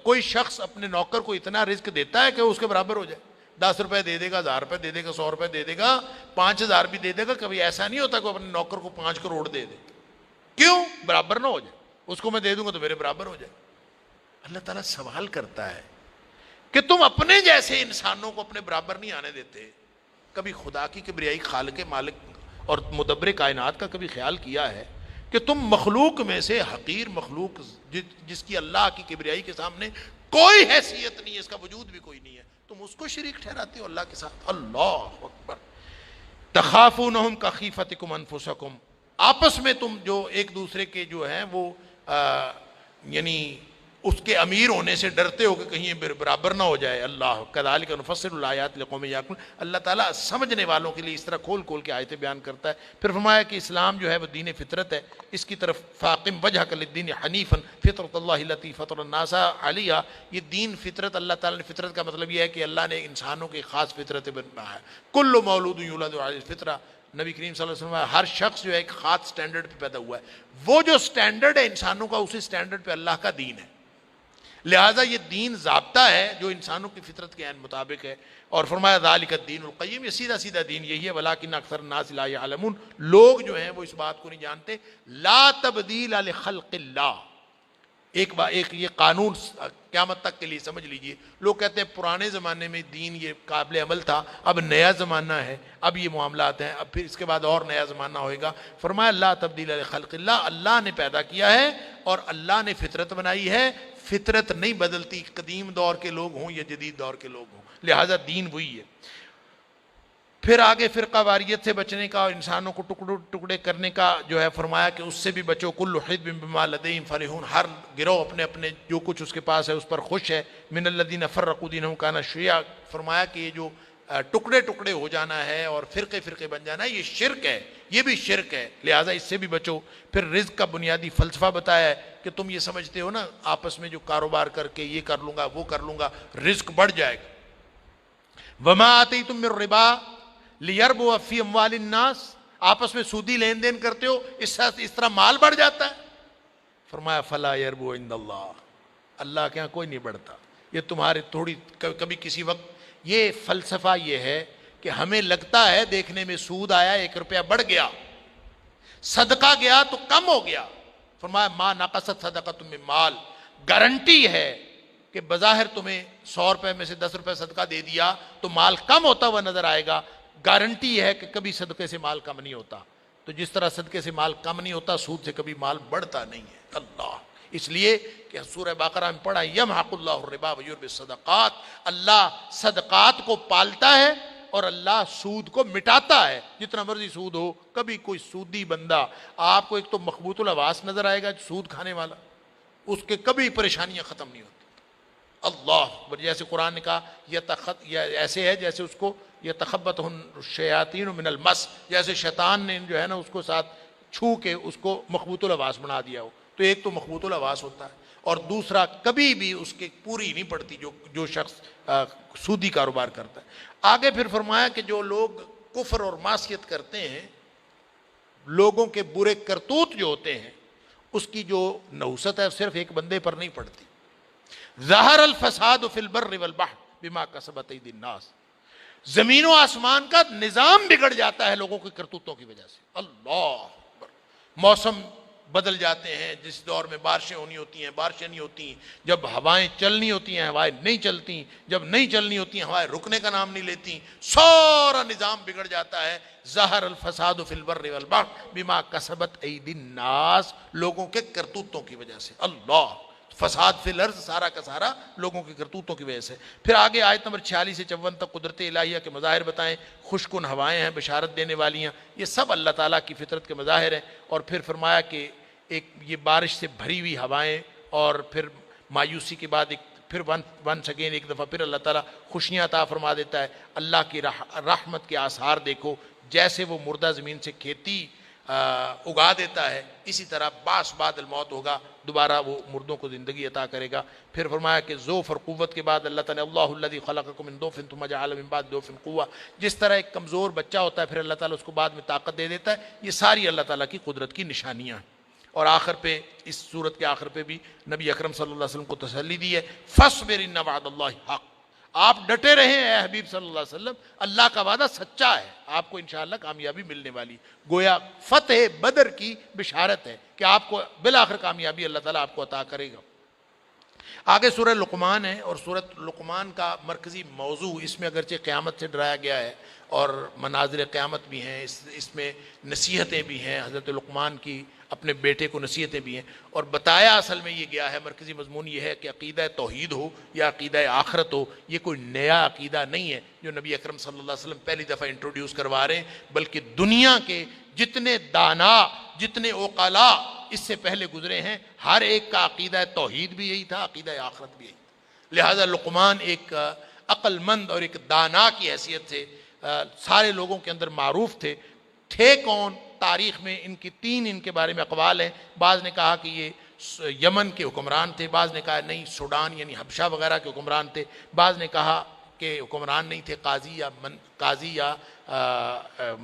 کوئی شخص اپنے نوکر کو اتنا رزق دیتا ہے کہ اس کے برابر ہو جائے؟ 10 روپے دے دے گا، 1000 روپے دے دے گا، 100 روپے دے دے گا، 5000 بھی دے دے گا. کبھی ایسا نہیں ہوتا کہ اپنے نوکر کو 5 کروڑ دے دے. کیوں؟ برابر نہ ہو جائے. اس کو میں دے دوں گا تو میرے برابر ہو جائے. اللہ تعالیٰ سوال کرتا ہے کہ تم اپنے جیسے انسانوں کو اپنے برابر نہیں آنے دیتے. کبھی خدا کی کبریائی، خالق مالک اور مدبر کائنات کا کبھی خیال کیا ہے کہ تم مخلوق میں سے حقیر مخلوق جس کی اللہ کی کبریائی کے سامنے کوئی حیثیت نہیں ہے، اس کا وجود بھی کوئی نہیں ہے، تم اس کو شریک ٹھہراتے ہو اللہ کے ساتھ؟ اللہ اکبر. تخافونہم کخیفتکم انفسکم، آپس میں تم جو ایک دوسرے کے جو ہیں وہ یعنی اس کے امیر ہونے سے ڈرتے ہو کہ کہیں برابر نہ ہو جائے. اللہ کذالک نفصل الآیات لقوم یعقلون. اللہ تعالیٰ سمجھنے والوں کے لیے اس طرح کھول کھول کے آیتیں بیان کرتا ہے. پھر فرمایا کہ اسلام جو ہے وہ دین فطرت ہے، اس کی طرف فاقم وجہک للدین حنیفا فطرۃ اللہ التی فطر الناس علیہا. یہ دین فطرت، اللہ تعالیٰ نے فطرت کا مطلب یہ ہے کہ اللہ نے انسانوں کی خاص فطرت بنایا ہے. کل مولود یولد علی الفطرہ. نبی کریم صلی اللہ علیہ وسلم ہر شخص جو ہے ایک خاص سٹینڈرڈ پہ پیدا ہوا ہے. وہ جو سٹینڈرڈ ہے انسانوں کا، اسی سٹینڈرڈ پہ اللہ کا دین ہے. لہٰذا یہ دین ضابطہ ہے جو انسانوں کی فطرت کے عین مطابق ہے. اور فرمایا ذالک الدین القیم، یہ سیدھا سیدھا دین یہی ہے. ولکن اکثر الناس لا یعلمون، لوگ جو ہیں وہ اس بات کو نہیں جانتے. لا تبدیل لخلق اللہ. ایک یہ قانون قیامت تک کے لیے سمجھ لیجئے. لوگ کہتے ہیں پرانے زمانے میں دین یہ قابل عمل تھا، اب نیا زمانہ ہے، اب یہ معاملات ہیں، اب پھر اس کے بعد اور نیا زمانہ ہوئے گا. فرمایا لا تبدیل لخلق اللہ، اللہ نے پیدا کیا ہے اور اللہ نے فطرت بنائی ہے. فطرت نہیں بدلتی، قدیم دور کے لوگ ہوں یا جدید دور کے لوگ ہوں، لہٰذا دین وہی ہے. پھر آگے فرقہ واریت سے بچنے کا اور انسانوں کو ٹکڑے کرنے کا جو ہے فرمایا کہ اس سے بھی بچو. کل حزب بما لدیہم فرحون، ہر گروہ اپنے اپنے جو کچھ اس کے پاس ہے اس پر خوش ہے. من الذین فرقوا دینہم کان شیعا، فرمایا کہ یہ جو ٹکڑے ٹکڑے ہو جانا ہے اور فرقے فرقے بن جانا ہے، یہ شرک ہے، یہ بھی شرک ہے، لہٰذا اس سے بھی بچو۔ پھر رزق کا بنیادی فلسفہ بتایا ہے کہ تم یہ سمجھتے ہو نا آپس میں جو کاروبار کر کے یہ کر لوں گا وہ کر لوں گا رزق بڑھ جائے گا۔ وما آتیتم من ربا لیربو فی اموال الناس، آپس میں سودی لین دین کرتے ہو اس طرح مال بڑھ جاتا ہے۔ فرمایا فلا یربو عند اللہ، اللہ کے ہاں کوئی نہیں بڑھتا، یہ تمہارے تھوڑی کبھی کسی وقت۔ یہ فلسفہ یہ ہے کہ ہمیں لگتا ہے دیکھنے میں سود آیا 1 روپیہ بڑھ گیا، صدقہ گیا تو کم ہو گیا۔ فرمایا ما نقصت صدقۃ من مال، گارنٹی ہے کہ بظاہر تمہیں 100 روپے میں سے 10 روپے صدقہ دے دیا تو مال کم ہوتا ہوا نظر آئے گا، گارنٹی ہے کہ کبھی صدقے سے مال کم نہیں ہوتا۔ تو جس طرح صدقے سے مال کم نہیں ہوتا، سود سے کبھی مال بڑھتا نہیں ہے۔ اللہ، اس لیے کہ سورہ بقرہ میں پڑھا یمحق اللہ الربا ویربی الصدقات، اللہ صدقات کو پالتا ہے اور اللہ سود کو مٹاتا ہے۔ جتنا مرضی سود ہو، کبھی کوئی سودی بندہ آپ کو ایک تو مخبوط الحواس نظر آئے گا سود کھانے والا، اس کے کبھی پریشانیاں ختم نہیں ہوتی۔ اللہ، جیسے قرآن نے کہا یا ایسے ہے جیسے اس کو یتخبطہ الشیاطین من المس، جیسے شیطان نے جو ہے نا اس کو ساتھ چھو کے اس کو مخبوط الحواس بنا دیا ہو۔ تو ایک تو مخبوط الحواس ہوتا ہے اور دوسرا کبھی بھی اس کے پوری نہیں پڑتی جو شخص سودی کاروبار کرتا ہے۔ آگے پھر فرمایا کہ جو لوگ کفر اور معصیت کرتے ہیں، لوگوں کے برے کرتوت جو ہوتے ہیں، اس کی جو نحوست ہے صرف ایک بندے پر نہیں پڑتی۔ ظہر الفساد فی البر والبحر بما کسبت ایدی الناس، زمین و آسمان کا نظام بگڑ جاتا ہے لوگوں کے کرتوتوں کی وجہ سے۔ اللہ اکبر، موسم بدل جاتے ہیں، جس دور میں بارشیں ہونی ہوتی ہیں بارشیں نہیں ہوتی، جب ہوائیں چلنی ہوتی ہیں ہوائیں نہیں چلتی، جب نہیں چلنی ہوتی ہیں ہوائیں رکنے کا نام نہیں لیتی، سارا نظام بگڑ جاتا ہے۔ ظہر الفساد فی البر والبحر بما کسبت ایدی الناس، لوگوں کے کرتوتوں کی وجہ سے۔ اللہ، فساد فی الارض سارا کا سارا لوگوں کے کرتوتوں کی وجہ سے۔ پھر آگے آیت نمبر 46 سے 54 تک قدرت الہیہ کے مظاہر بتائیں، خوشکن ہوائیں ہیں بشارت دینے والی ہیں، یہ سب اللہ تعالیٰ کی فطرت کے مظاہر ہیں۔ اور پھر فرمایا کہ ایک یہ بارش سے بھری ہوئی ہوائیں، اور پھر مایوسی کے بعد پھر ونس اگین ایک دفعہ پھر اللہ تعالیٰ خوشیاں عطا فرما دیتا ہے۔ اللہ کی رحمت کے آثار دیکھو، جیسے وہ مردہ زمین سے کھیتی اگا دیتا ہے، اسی طرح باس بعد الموت ہوگا، دوبارہ وہ مردوں کو زندگی عطا کرے گا۔ پھر فرمایا کہ ذوف اور قوت کے بعد اللہ تعالیٰ اللہ الذی خلقکم من ضعف ثم جعل من بعد ضعف قوة، جس طرح ایک کمزور بچہ ہوتا ہے پھر اللہ تعالیٰ اس کو بعد میں طاقت دے دیتا ہے۔ یہ ساری اللہ تعالیٰ کی قدرت کی نشانیاں ہیں۔ اور آخر پہ اس صورت کے آخر پہ بھی نبی اکرم صلی اللہ علیہ وسلم کو تسلی دی ہے، فاصبر ان وعد اللہ حق، آپ ڈٹے رہیں اے حبیب صلی اللہ علیہ وسلم، اللہ کا وعدہ سچا ہے، آپ کو انشاءاللہ کامیابی ملنے والی۔ گویا فتح بدر کی بشارت ہے کہ آپ کو بالآخر کامیابی اللہ تعالیٰ آپ کو عطا کرے گا۔ آگے سورہ لقمان ہے، اور سورہ لقمان کا مرکزی موضوع، اس میں اگرچہ قیامت سے ڈرایا گیا ہے اور مناظر قیامت بھی ہیں، اس میں نصیحتیں بھی ہیں، حضرت لقمان کی اپنے بیٹے کو نصیحتیں بھی ہیں، اور بتایا اصل میں یہ گیا ہے، مرکزی مضمون یہ ہے کہ عقیدہ توحید ہو یا عقیدہ آخرت ہو، یہ کوئی نیا عقیدہ نہیں ہے جو نبی اکرم صلی اللہ علیہ وسلم پہلی دفعہ انٹروڈیوس کروا رہے ہیں، بلکہ دنیا کے جتنے دانا، جتنے عقلاء اس سے پہلے گزرے ہیں، ہر ایک کا عقیدہ توحید بھی یہی تھا، عقیدہ آخرت بھی یہی تھا۔ لہذا لقمان ایک عقل مند اور ایک دانا کی حیثیت سے سارے لوگوں کے اندر معروف تھے کون؟ تاریخ میں ان کے بارے میں اقوال ہیں، بعض نے کہا کہ یہ یمن کے حکمران تھے، بعض نے کہا نہیں سوڈان یعنی حبشہ وغیرہ کے حکمران تھے، بعض نے کہا کہ حکمران نہیں تھے، قاضی یا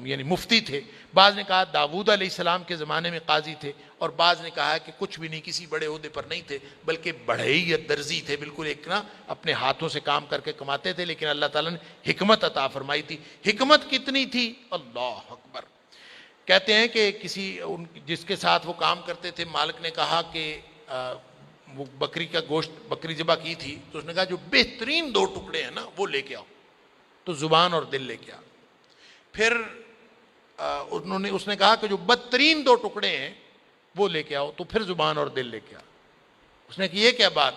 یعنی مفتی تھے، بعض نے کہا داؤد علیہ السلام کے زمانے میں قاضی تھے، اور بعض نے کہا کہ کچھ بھی نہیں، کسی بڑے عہدے پر نہیں تھے، بلکہ بڑھئی درزی تھے، بالکل ایک نا اپنے ہاتھوں سے کام کر کے کماتے تھے، لیکن اللہ تعالیٰ نے حکمت عطا فرمائی تھی۔ حکمت کتنی تھی؟ اللہ اکبر۔ کہتے ہیں کہ جس کے ساتھ وہ کام کرتے تھے، مالک نے کہا کہ وہ بکری کا گوشت بکری ذبح کی تھی، تو اس نے کہا جو بہترین 2 ٹکڑے ہیں نا وہ لے کے آؤ، تو زبان اور دل لے کے آؤ۔ پھر اس نے کہا کہ جو بدترین 2 ٹکڑے ہیں وہ لے کے آؤ، تو پھر زبان اور دل لے کے آؤ۔ اس نے کہ یہ کیا بات،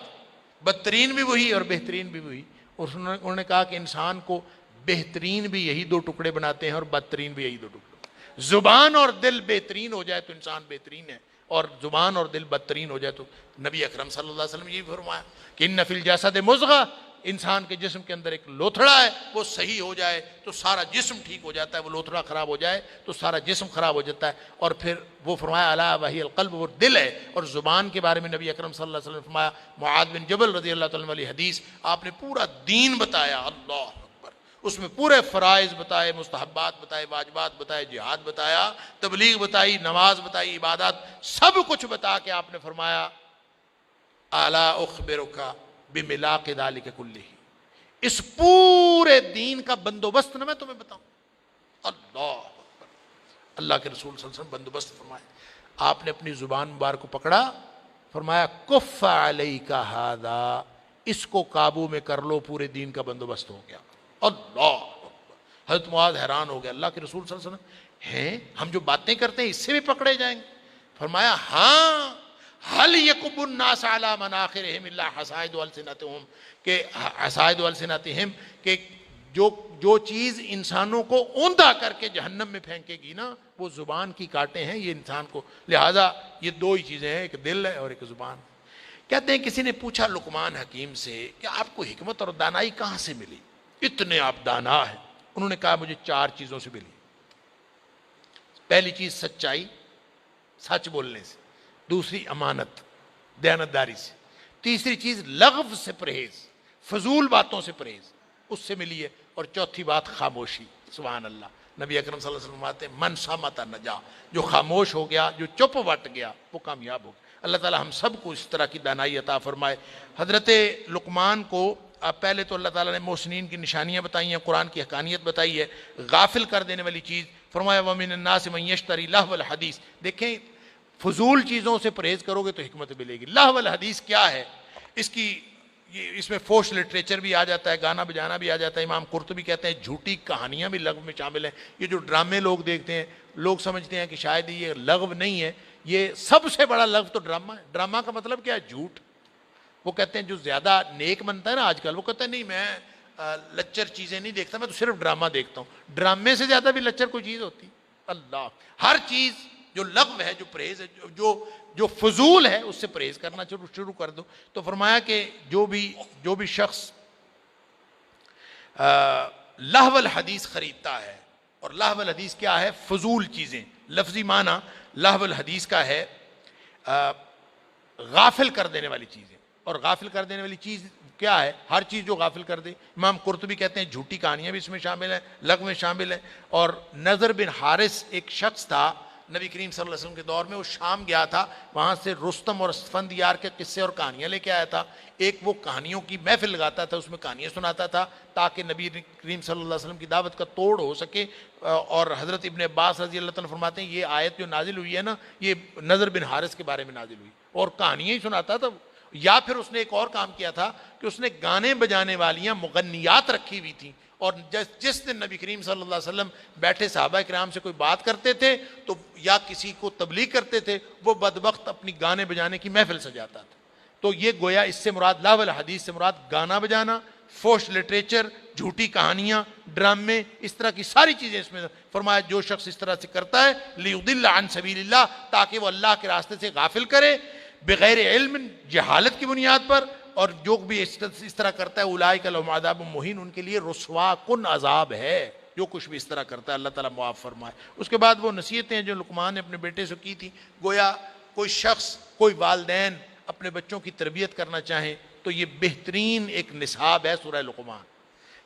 بدترین بھی وہی اور بہترین بھی وہی۔ اور انہوں نے کہا کہ انسان کو بہترین بھی یہی 2 ٹکڑے بناتے ہیں اور بدترین بھی یہی 2 ٹکڑے۔ زبان اور دل بہترین ہو جائے تو انسان بہترین ہے، اور زبان اور دل بدترین ہو جائے تو نبی اکرم صلی اللہ علیہ وسلم یہ فرمایا کہ ان فی الجسد مضغہ، انسان کے جسم کے اندر ایک لوتھڑا ہے، وہ صحیح ہو جائے تو سارا جسم ٹھیک ہو جاتا ہے، وہ لوتھڑا خراب ہو جائے تو سارا جسم خراب ہو جاتا ہے۔ اور پھر وہ فرمایا الا وہی القلب، وہ دل ہے۔ اور زبان کے بارے میں نبی اکرم صلی اللہ علیہ وسلم نے فرمایا، معاذ بن جبل رضی اللہ تعالیٰ عنہ والی حدیث، آپ نے پورا دین بتایا، اللہ اکبر، اس میں پورے فرائض بتائے، مستحبات بتائے، واجبات بتائے، جہاد بتایا، تبلیغ بتائی، نماز بتائی، عبادات، سب کچھ بتا کے آپ نے فرمایا الا اخبرک بملاک ذلک کلہ، اس پورے دین کا بندوبست نہ میں تمہیں بتاؤں؟ اللہ اکبر، اللہ کے رسول صلی اللہ علیہ وسلم بندوبست فرمائے۔ آپ نے اپنی زبان مبارک کو پکڑا، فرمایا کف علیک ھذا، اس کو قابو میں کر لو، پورے دین کا بندوبست ہو گیا۔ اللہ اکبر، حضرت معاذ حیران ہو گیا، اللہ کے رسول صلی اللہ علیہ وسلم ہیں، ہم جو باتیں کرتے ہیں اس سے بھی پکڑے جائیں گے؟ فرمایا ہاں، هل يكب الناس على مناخرهم الا حصائد السنتهم، کہ حصائد السنتهم، کہ جو چیز انسانوں کو اوندا کر کے جہنم میں پھینکے گی نا، وہ زبان کی کانٹے ہیں یہ انسان کو، لہذا یہ دو ہی چیزیں ہیں، ایک دل ہے اور ایک زبان۔ کہتے ہیں کسی نے پوچھا لقمان حکیم سے کہ آپ کو حکمت اور دانائی کہاں سے ملی، اتنے آپ دانا ہیں؟ انہوں نے کہا مجھے 4 چیزوں سے ملی۔ پہلی چیز سچائی، سچ بولنے سے، دوسری امانت، دیانتداری سے، تیسری چیز لغو سے پرہیز، فضول باتوں سے پرہیز، اس سے ملی ہے، اور چوتھی بات خاموشی۔ سبحان اللہ، نبی اکرم صلی اللہ علیہ وسلم فرماتے ہیں من صامت نجا، جو خاموش ہو گیا، جو چپ وٹ گیا، وہ کامیاب ہو گیا۔ اللہ تعالی ہم سب کو اس طرح کی دانائی عطا فرمائے۔ حضرت لقمان کو پہلے تو اللہ تعالیٰ نے محسنین کی نشانیاں بتائی ہیں، قرآن کی حقانیت بتائی ہے، غافل کر دینے والی چیز فرمایا وَمِنَ النَّاسِ مَن يَشْتَرِي لَهْوَ الْحَدِيثِ۔ دیکھیں فضول چیزوں سے پرہیز کرو گے تو حکمت ملے گی۔ لہو الحدیث کیا ہے؟ اس میں فوش لٹریچر بھی آ جاتا ہے، گانا بجانا بھی آ جاتا ہے۔ امام قرطبی کہتے ہیں جھوٹی کہانیاں بھی لغو میں شامل ہیں۔ یہ جو ڈرامے لوگ دیکھتے ہیں، لوگ سمجھتے ہیں کہ شاید یہ لغو نہیں ہے، یہ سب سے بڑا لغو تو ڈرامہ ہے۔ ڈرامہ کا مطلب کیا ہے؟ جھوٹ۔ وہ کہتے ہیں جو زیادہ نیک بنتا ہے نا آج کل، وہ کہتا ہے نہیں میں لچر چیزیں نہیں دیکھتا، میں تو صرف ڈرامہ دیکھتا ہوں۔ ڈرامے سے زیادہ بھی لچر کوئی چیز ہوتی؟ اللہ، ہر چیز جو لغو ہے، جو پرہیز ہے، جو فضول ہے، اس سے پرہیز کرنا شروع کر دو۔ تو فرمایا کہ جو بھی شخص لہو الحدیث خریدتا ہے، اور لہو الحدیث کیا ہے؟ فضول چیزیں، لفظی معنی لہو الحدیث کا ہے غافل کر دینے والی چیزیں۔ اور غافل کر دینے والی چیز کیا ہے؟ ہر چیز جو غافل کر دے۔ امام قرطبی کہتے ہیں جھوٹی کہانیاں بھی اس میں شامل ہیں، لغو میں شامل ہیں۔ اور نضر بن حارث ایک شخص تھا نبی کریم صلی اللہ علیہ وسلم کے دور میں، وہ شام گیا تھا، وہاں سے رستم اور اسفندیار کے قصے اور کہانیاں لے کے آیا تھا۔ ایک وہ کہانیوں کی محفل لگاتا تھا، اس میں کہانیاں سناتا تھا تاکہ نبی کریم صلی اللہ علیہ وسلم کی دعوت کا توڑ ہو سکے۔ اور حضرت ابن عباس رضی اللہ تعالیٰ فرماتے ہیں یہ آیت جو نازل ہوئی ہے نا، یہ نضر بن حارث کے بارے میں نازل ہوئی، اور کہانیاں ہی سناتا تھا۔ یا پھر اس نے ایک اور کام کیا تھا کہ اس نے گانے بجانے والیاں مغنیات رکھی ہوئی تھیں، اور جس دن نبی کریم صلی اللہ علیہ وسلم بیٹھے صحابہ کرام سے کوئی بات کرتے تھے تو یا کسی کو تبلیغ کرتے تھے، وہ بدبخت اپنی گانے بجانے کی محفل سجاتا تھا۔ تو یہ گویا اس سے مراد لہو الحدیث سے مراد گانا بجانا، فوش لٹریچر، جھوٹی کہانیاں، ڈرامے، اس طرح کی ساری چیزیں اس میں۔ فرمایا جو شخص اس طرح سے کرتا ہے لیضل عن سبیل اللہ، تاکہ وہ اللہ کے راستے سے غافل کرے بغیر علم، جہالت کی بنیاد پر، اور جو بھی اس طرح کرتا ہے اولئک لہم عذاب مہین، ان کے لیے رسوا کن عذاب ہے جو کچھ بھی اس طرح کرتا ہے۔ اللہ تعالیٰ معاف فرمائے۔ اس کے بعد وہ نصیحتیں جو لقمان نے اپنے بیٹے سے کی تھی، گویا کوئی شخص، کوئی والدین اپنے بچوں کی تربیت کرنا چاہیں تو یہ بہترین ایک نصاب ہے سورہ لقمان۔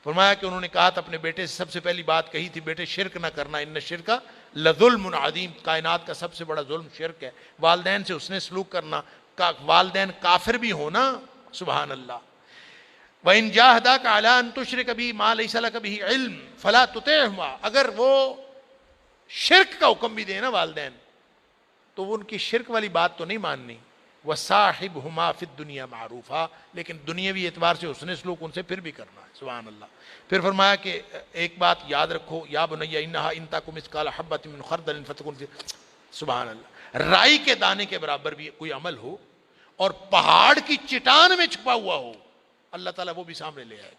فرمایا کہ انہوں نے کہا تھا اپنے بیٹے سے، سب سے پہلی بات کہی تھی بیٹے شرک نہ کرنا، ان الشرک لظلم عظیم، کائنات کا سب سے بڑا ظلم شرک ہے۔ والدین سے اس نے سلوک کرنا، والدین کافر بھی ہونا، سبحان اللہ۔ وَإِن جَاهَدَاكَ عَلَىٰ أَن تُشْرِكَ بِي مَا لَيْسَ لَكَ بِهِ عِلْمٌ فَلَا تُطِعْهُمَا، اگر وہ شرک کا حکم بھی دے نا والدین، تو وہ ان کی شرک والی بات تو نہیں ماننی۔ وَصَاحِبْهُمَا فِي الدُّنْيَا مَعْرُوفًا، لیکن دنیاوی اعتبار سے اس نے سلوک ان سے پھر بھی کرنا ہے، سبحان اللہ۔ پھر فرمایا کہ ایک بات یاد رکھو، یا بنی انہا ان تک مثقال حبۃ من خردل فتکن فی، سبحان اللہ، رائی کے دانے کے برابر بھی کوئی عمل ہو اور پہاڑ کی چٹان میں چھپا ہوا ہو، اللہ تعالیٰ وہ بھی سامنے لے آئے۔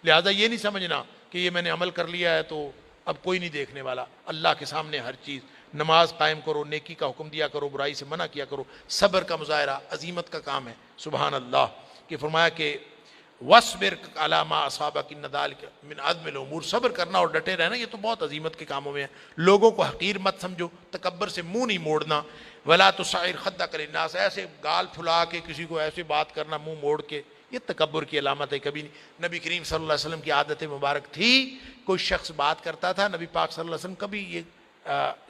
لہٰذا یہ نہیں سمجھنا کہ یہ میں نے عمل کر لیا ہے تو اب کوئی نہیں دیکھنے والا، اللہ کے سامنے ہر چیز۔ نماز قائم کرو، نیکی کا حکم دیا کرو، برائی سے منع کیا کرو، صبر کا مظاہرہ عظیمت کا کام ہے، سبحان اللہ۔ کہ فرمایا کہ وَاصْبِرْ عَلَىٰ مَا أَصَابَكَ إِنَّ ذَلِكَ مِنْ عَزْمِ الْأُمُورِ، صبر کرنا اور ڈٹے رہنا یہ تو بہت عظیمت کے کاموں میں ہے۔ لوگوں کو حقیر مت سمجھو، تکبر سے منہ نہیں موڑنا۔ وَلَا تُصَعِّرْ خَدَّكَ لِلنَّاسِ، ایسے گال پھلا کے کسی کو ایسے بات کرنا منہ موڑ کے، یہ تکبر کی علامت ہے، کبھی نہیں۔ نبی کریم صلی اللہ علیہ وسلم کی عادت مبارک تھی، کوئی شخص بات کرتا تھا، نبی پاک صلی اللہ علیہ وسلم کبھی یہ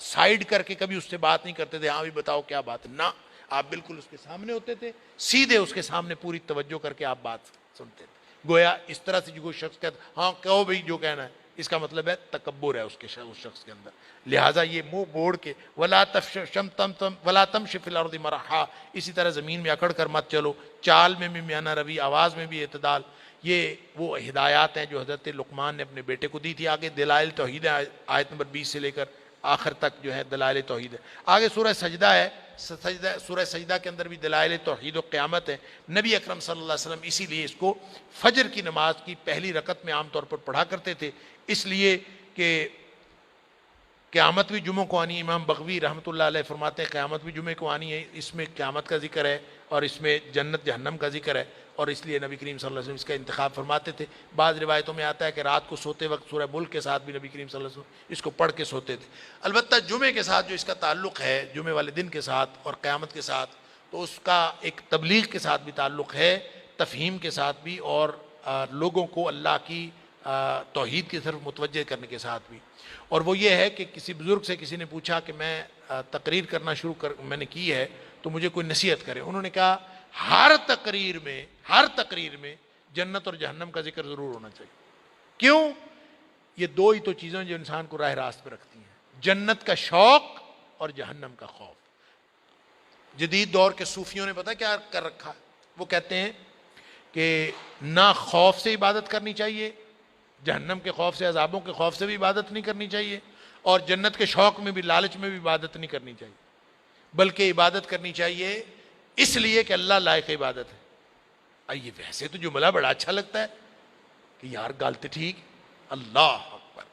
سائیڈ کر کے کبھی اس سے بات نہیں کرتے تھے، ہاں بھی بتاؤ کیا بات ہے، نہ، آپ بالکل اس کے سامنے ہوتے تھے، سیدھے اس کے سامنے پوری توجہ کر کے آپ بات سنتے تھے۔ گویا اس طرح سے جو کوئی شخص کہتا ہاں کہو بھئی جو کہنا ہے، اس کا مطلب ہے تکبر ہے اس شخص کے اندر، لہٰذا یہ منہ موڑ کے ولا تمش فی الارض مرحا، اسی طرح زمین میں اکڑ کر مت چلو، چال میں بھی میانہ روی، آواز میں بھی اعتدال۔ یہ وہ ہدایات ہیں جو حضرت لقمان نے اپنے بیٹے کو دی تھی۔ آگے دلائل توحید ہے، آیت نمبر 20 سے لے کر آخر تک جو ہے دلائل توحید ہے۔ آگے سورہ سجدہ ہے، سورہ سجدہ کے اندر بھی دلائل توحید و قیامت ہے۔ نبی اکرم صلی اللہ علیہ وسلم اسی لیے اس کو فجر کی نماز کی پہلی رکعت میں عام طور پر پڑھا کرتے تھے، اس لیے کہ قیامت بھی جمعوں کو آنی ہے۔ امام بغوی رحمۃ اللہ علیہ فرماتے ہیں قیامت بھی جمعے کو آنی ہے، اس میں قیامت کا ذکر ہے اور اس میں جنت جہنم کا ذکر ہے، اور اس لیے نبی کریم صلی اللہ علیہ وسلم اس کا انتخاب فرماتے تھے۔ بعض روایتوں میں آتا ہے کہ رات کو سوتے وقت سورہ ملک کے ساتھ بھی نبی کریم صلی اللہ علیہ وسلم اس کو پڑھ کے سوتے تھے۔ البتہ جمعے کے ساتھ جو اس کا تعلق ہے، جمعے والے دن کے ساتھ اور قیامت کے ساتھ، تو اس کا ایک تبلیغ کے ساتھ بھی تعلق ہے، تفہیم کے ساتھ بھی، اور لوگوں کو اللہ کی توحید کی طرف متوجہ کرنے کے ساتھ بھی۔ اور وہ یہ ہے کہ کسی بزرگ سے کسی نے پوچھا کہ میں تقریر کرنا میں نے کی ہے تو مجھے کوئی نصیحت کرے۔ انہوں نے کہا ہر تقریر میں جنت اور جہنم کا ذکر ضرور ہونا چاہیے۔ کیوں؟ یہ دو ہی تو چیزیں جو انسان کو راہ راست پہ رکھتی ہیں، جنت کا شوق اور جہنم کا خوف۔ جدید دور کے صوفیوں نے پتہ کیا کر رکھا ہے؟ وہ کہتے ہیں کہ نہ خوف سے عبادت کرنی چاہیے، جہنم کے خوف سے، عذابوں کے خوف سے بھی عبادت نہیں کرنی چاہیے، اور جنت کے شوق میں بھی، لالچ میں بھی عبادت نہیں کرنی چاہیے، بلکہ عبادت کرنی چاہیے اس لیے کہ اللہ لائق عبادت ہے۔ یہ ویسے تو جملہ بڑا اچھا لگتا ہے کہ یار گالتے ٹھیک، اللہ اکبر،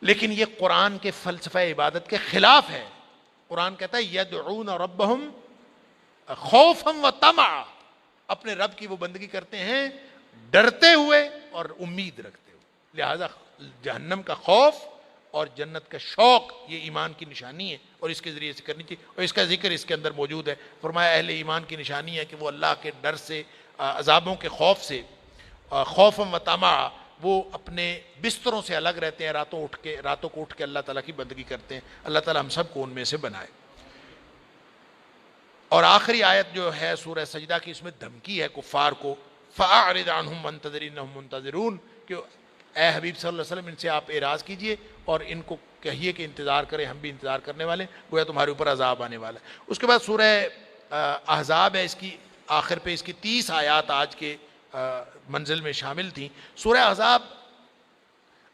لیکن یہ قرآن کے فلسفہ عبادت کے خلاف ہے۔ قرآن کہتا ہے یدعون ربہم خوفا و طمعا، اپنے رب کی وہ بندگی کرتے ہیں ڈرتے ہوئے اور امید رکھتے ہوئے، لہذا جہنم کا خوف اور جنت کا شوق یہ ایمان کی نشانی ہے، اور اس کے ذریعے سے کرنی چاہیے، اور اس کا ذکر اس کے اندر موجود ہے۔ فرمایا اہل ایمان کی نشانی ہے کہ وہ اللہ کے ڈر سے، عذابوں کے خوف سے، خوف و طمع، وہ اپنے بستروں سے الگ رہتے ہیں، راتوں کو اٹھ کے اللہ تعالیٰ کی بندگی کرتے ہیں۔ اللہ تعالیٰ ہم سب کو ان میں سے بنائے۔ اور آخری آیت جو ہے سورہ سجدہ کی، اس میں دھمکی ہے کفار کو، فَأَعْرِضْ عَنْهُمْ وَانْتَظِرْ إِنَّهُمْ مُنْتَظِرُونَ، کہ اے حبیب صلی اللہ علیہ وسلم ان سے آپ اعراض کیجئے اور ان کو کہیے کہ انتظار کریں، ہم بھی انتظار کرنے والے ہیں، گویا تمہارے اوپر عذاب آنے والا ہے۔ اس کے بعد سورہ احزاب ہے، اس کی آخر پہ اس کی 30 آیات آج کے منزل میں شامل تھیں۔ سورہ احزاب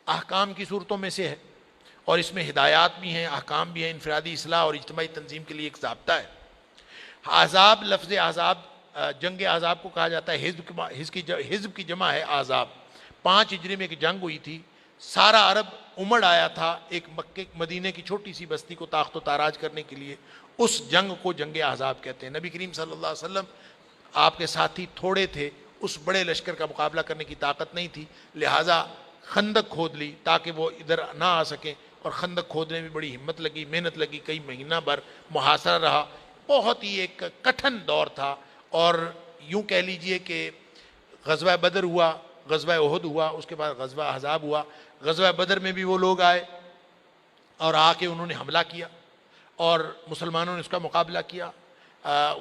احکام کی صورتوں میں سے ہے، اور اس میں ہدایات بھی ہیں، احکام بھی ہیں، انفرادی اصلاح اور اجتماعی تنظیم کے لیے ایک ضابطہ ہے۔ احزاب، لفظ احزاب جنگ احزاب کو کہا جاتا ہے، حزب کی جمع ہے احزاب۔ 5 ہجری میں ایک جنگ ہوئی تھی، سارا عرب امڑ آیا تھا ایک مدینے کی چھوٹی سی بستی کو تاخت و تاراج کرنے کے لیے، اس جنگ کو جنگ احزاب کہتے ہیں۔ نبی کریم صلی اللہ علیہ وسلم، آپ کے ساتھی تھوڑے تھے، اس بڑے لشکر کا مقابلہ کرنے کی طاقت نہیں تھی، لہٰذا خندق کھود لی تاکہ وہ ادھر نہ آ سکیں، اور خندق کھودنے میں بڑی ہمت لگی، محنت لگی، کئی مہینہ بھر محاصرہ رہا، بہت ہی ایک کٹھن دور تھا۔ اور یوں کہہ لیجئے کہ غزوہ بدر ہوا، غزوہ احد ہوا، اس کے بعد غزوہ احزاب ہوا۔ غزوہ بدر میں بھی وہ لوگ آئے اور آ کے انہوں نے حملہ کیا اور مسلمانوں نے اس کا مقابلہ کیا۔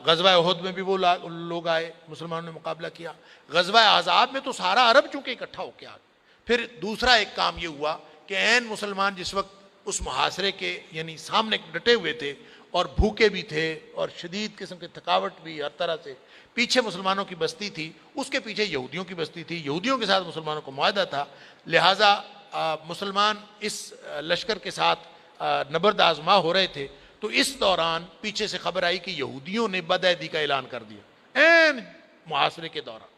غزوہ احد میں بھی وہ لوگ آئے، مسلمانوں نے مقابلہ کیا۔ غزوہ احزاب میں تو سارا عرب چونکہ اکٹھا ہو کے آ گیا۔ پھر دوسرا ایک کام یہ ہوا کہ عین مسلمان جس وقت اس محاصرے کے یعنی سامنے ڈٹے ہوئے تھے اور بھوکے بھی تھے اور شدید قسم کی تھکاوٹ بھی ہر طرح سے، پیچھے مسلمانوں کی بستی تھی، اس کے پیچھے یہودیوں کی بستی تھی، یہودیوں کے ساتھ مسلمانوں کو معاہدہ تھا، لہٰذا مسلمان اس لشکر کے ساتھ نبرد آزما ہو رہے تھے۔ تو اس دوران پیچھے سے خبر آئی کہ یہودیوں نے بدعہدی کا اعلان کر دیا عین محاصرے کے دوران۔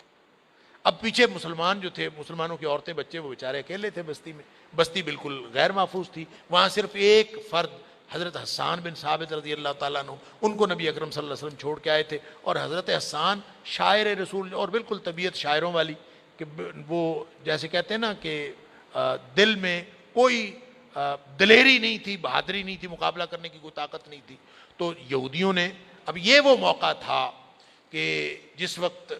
اب پیچھے مسلمان جو تھے، مسلمانوں کی عورتیں بچے، وہ بیچارے اکیلے تھے بستی میں، بستی بالکل غیر محفوظ تھی، وہاں صرف ایک فرد حضرت حسان بن ثابت رضی اللہ تعالیٰ عنہ، ان کو نبی اکرم صلی اللہ علیہ وسلم چھوڑ کے آئے تھے، اور حضرت حسان شاعر رسول، اور بالکل طبیعت شاعروں والی، کہ وہ جیسے کہتے ہیں نا کہ دل میں کوئی دلیری نہیں تھی، بہادری نہیں تھی، مقابلہ کرنے کی کوئی طاقت نہیں تھی. تو یہودیوں نے، اب یہ وہ موقع تھا کہ جس وقت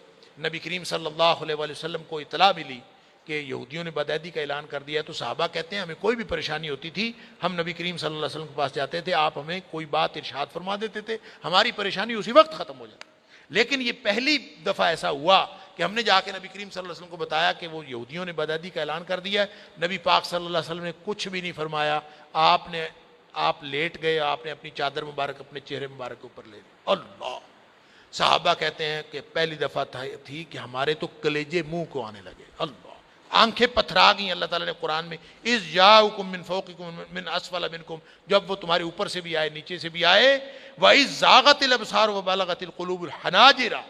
نبی کریم صلی اللہ علیہ وآلہ وسلم کو اطلاع ملی کہ یہودیوں نے بدعہدی کا اعلان کر دیا ہے، تو صحابہ کہتے ہیں ہمیں کوئی بھی پریشانی ہوتی تھی ہم نبی کریم صلی اللہ علیہ وسلم کے پاس جاتے تھے، آپ ہمیں کوئی بات ارشاد فرما دیتے تھے، ہماری پریشانی اسی وقت ختم ہو جاتی. لیکن یہ پہلی دفعہ ایسا ہوا کہ ہم نے جا کے نبی کریم صلی اللہ علیہ وسلم کو بتایا کہ وہ یہودیوں نے بدعہدی کا اعلان کر دیا ہے. نبی پاک صلی اللہ علیہ وسلم نے کچھ بھی نہیں فرمایا، آپ لیٹ گئے، آپ نے اپنی چادر مبارک اپنے چہرے مبارک کے اوپر لے لی. اللہ، صحابہ کہتے ہیں کہ پہلی دفعہ تھی کہ ہمارے تو کلیجے منہ کو آنے لگے، اللہ، آنکھیں پتھرا گئیں. اللہ تعالیٰ نے قرآن میں اذ جاؤکم من فوقکم من اسفل منکم، جب وہ تمہارے اوپر سے بھی آئے نیچے سے بھی آئے، وَإِذْ زَاغَتِ الْأَبْصَارُ وَبَلَغَتِ الْقُلُوبُ الْحَنَاجِرَ،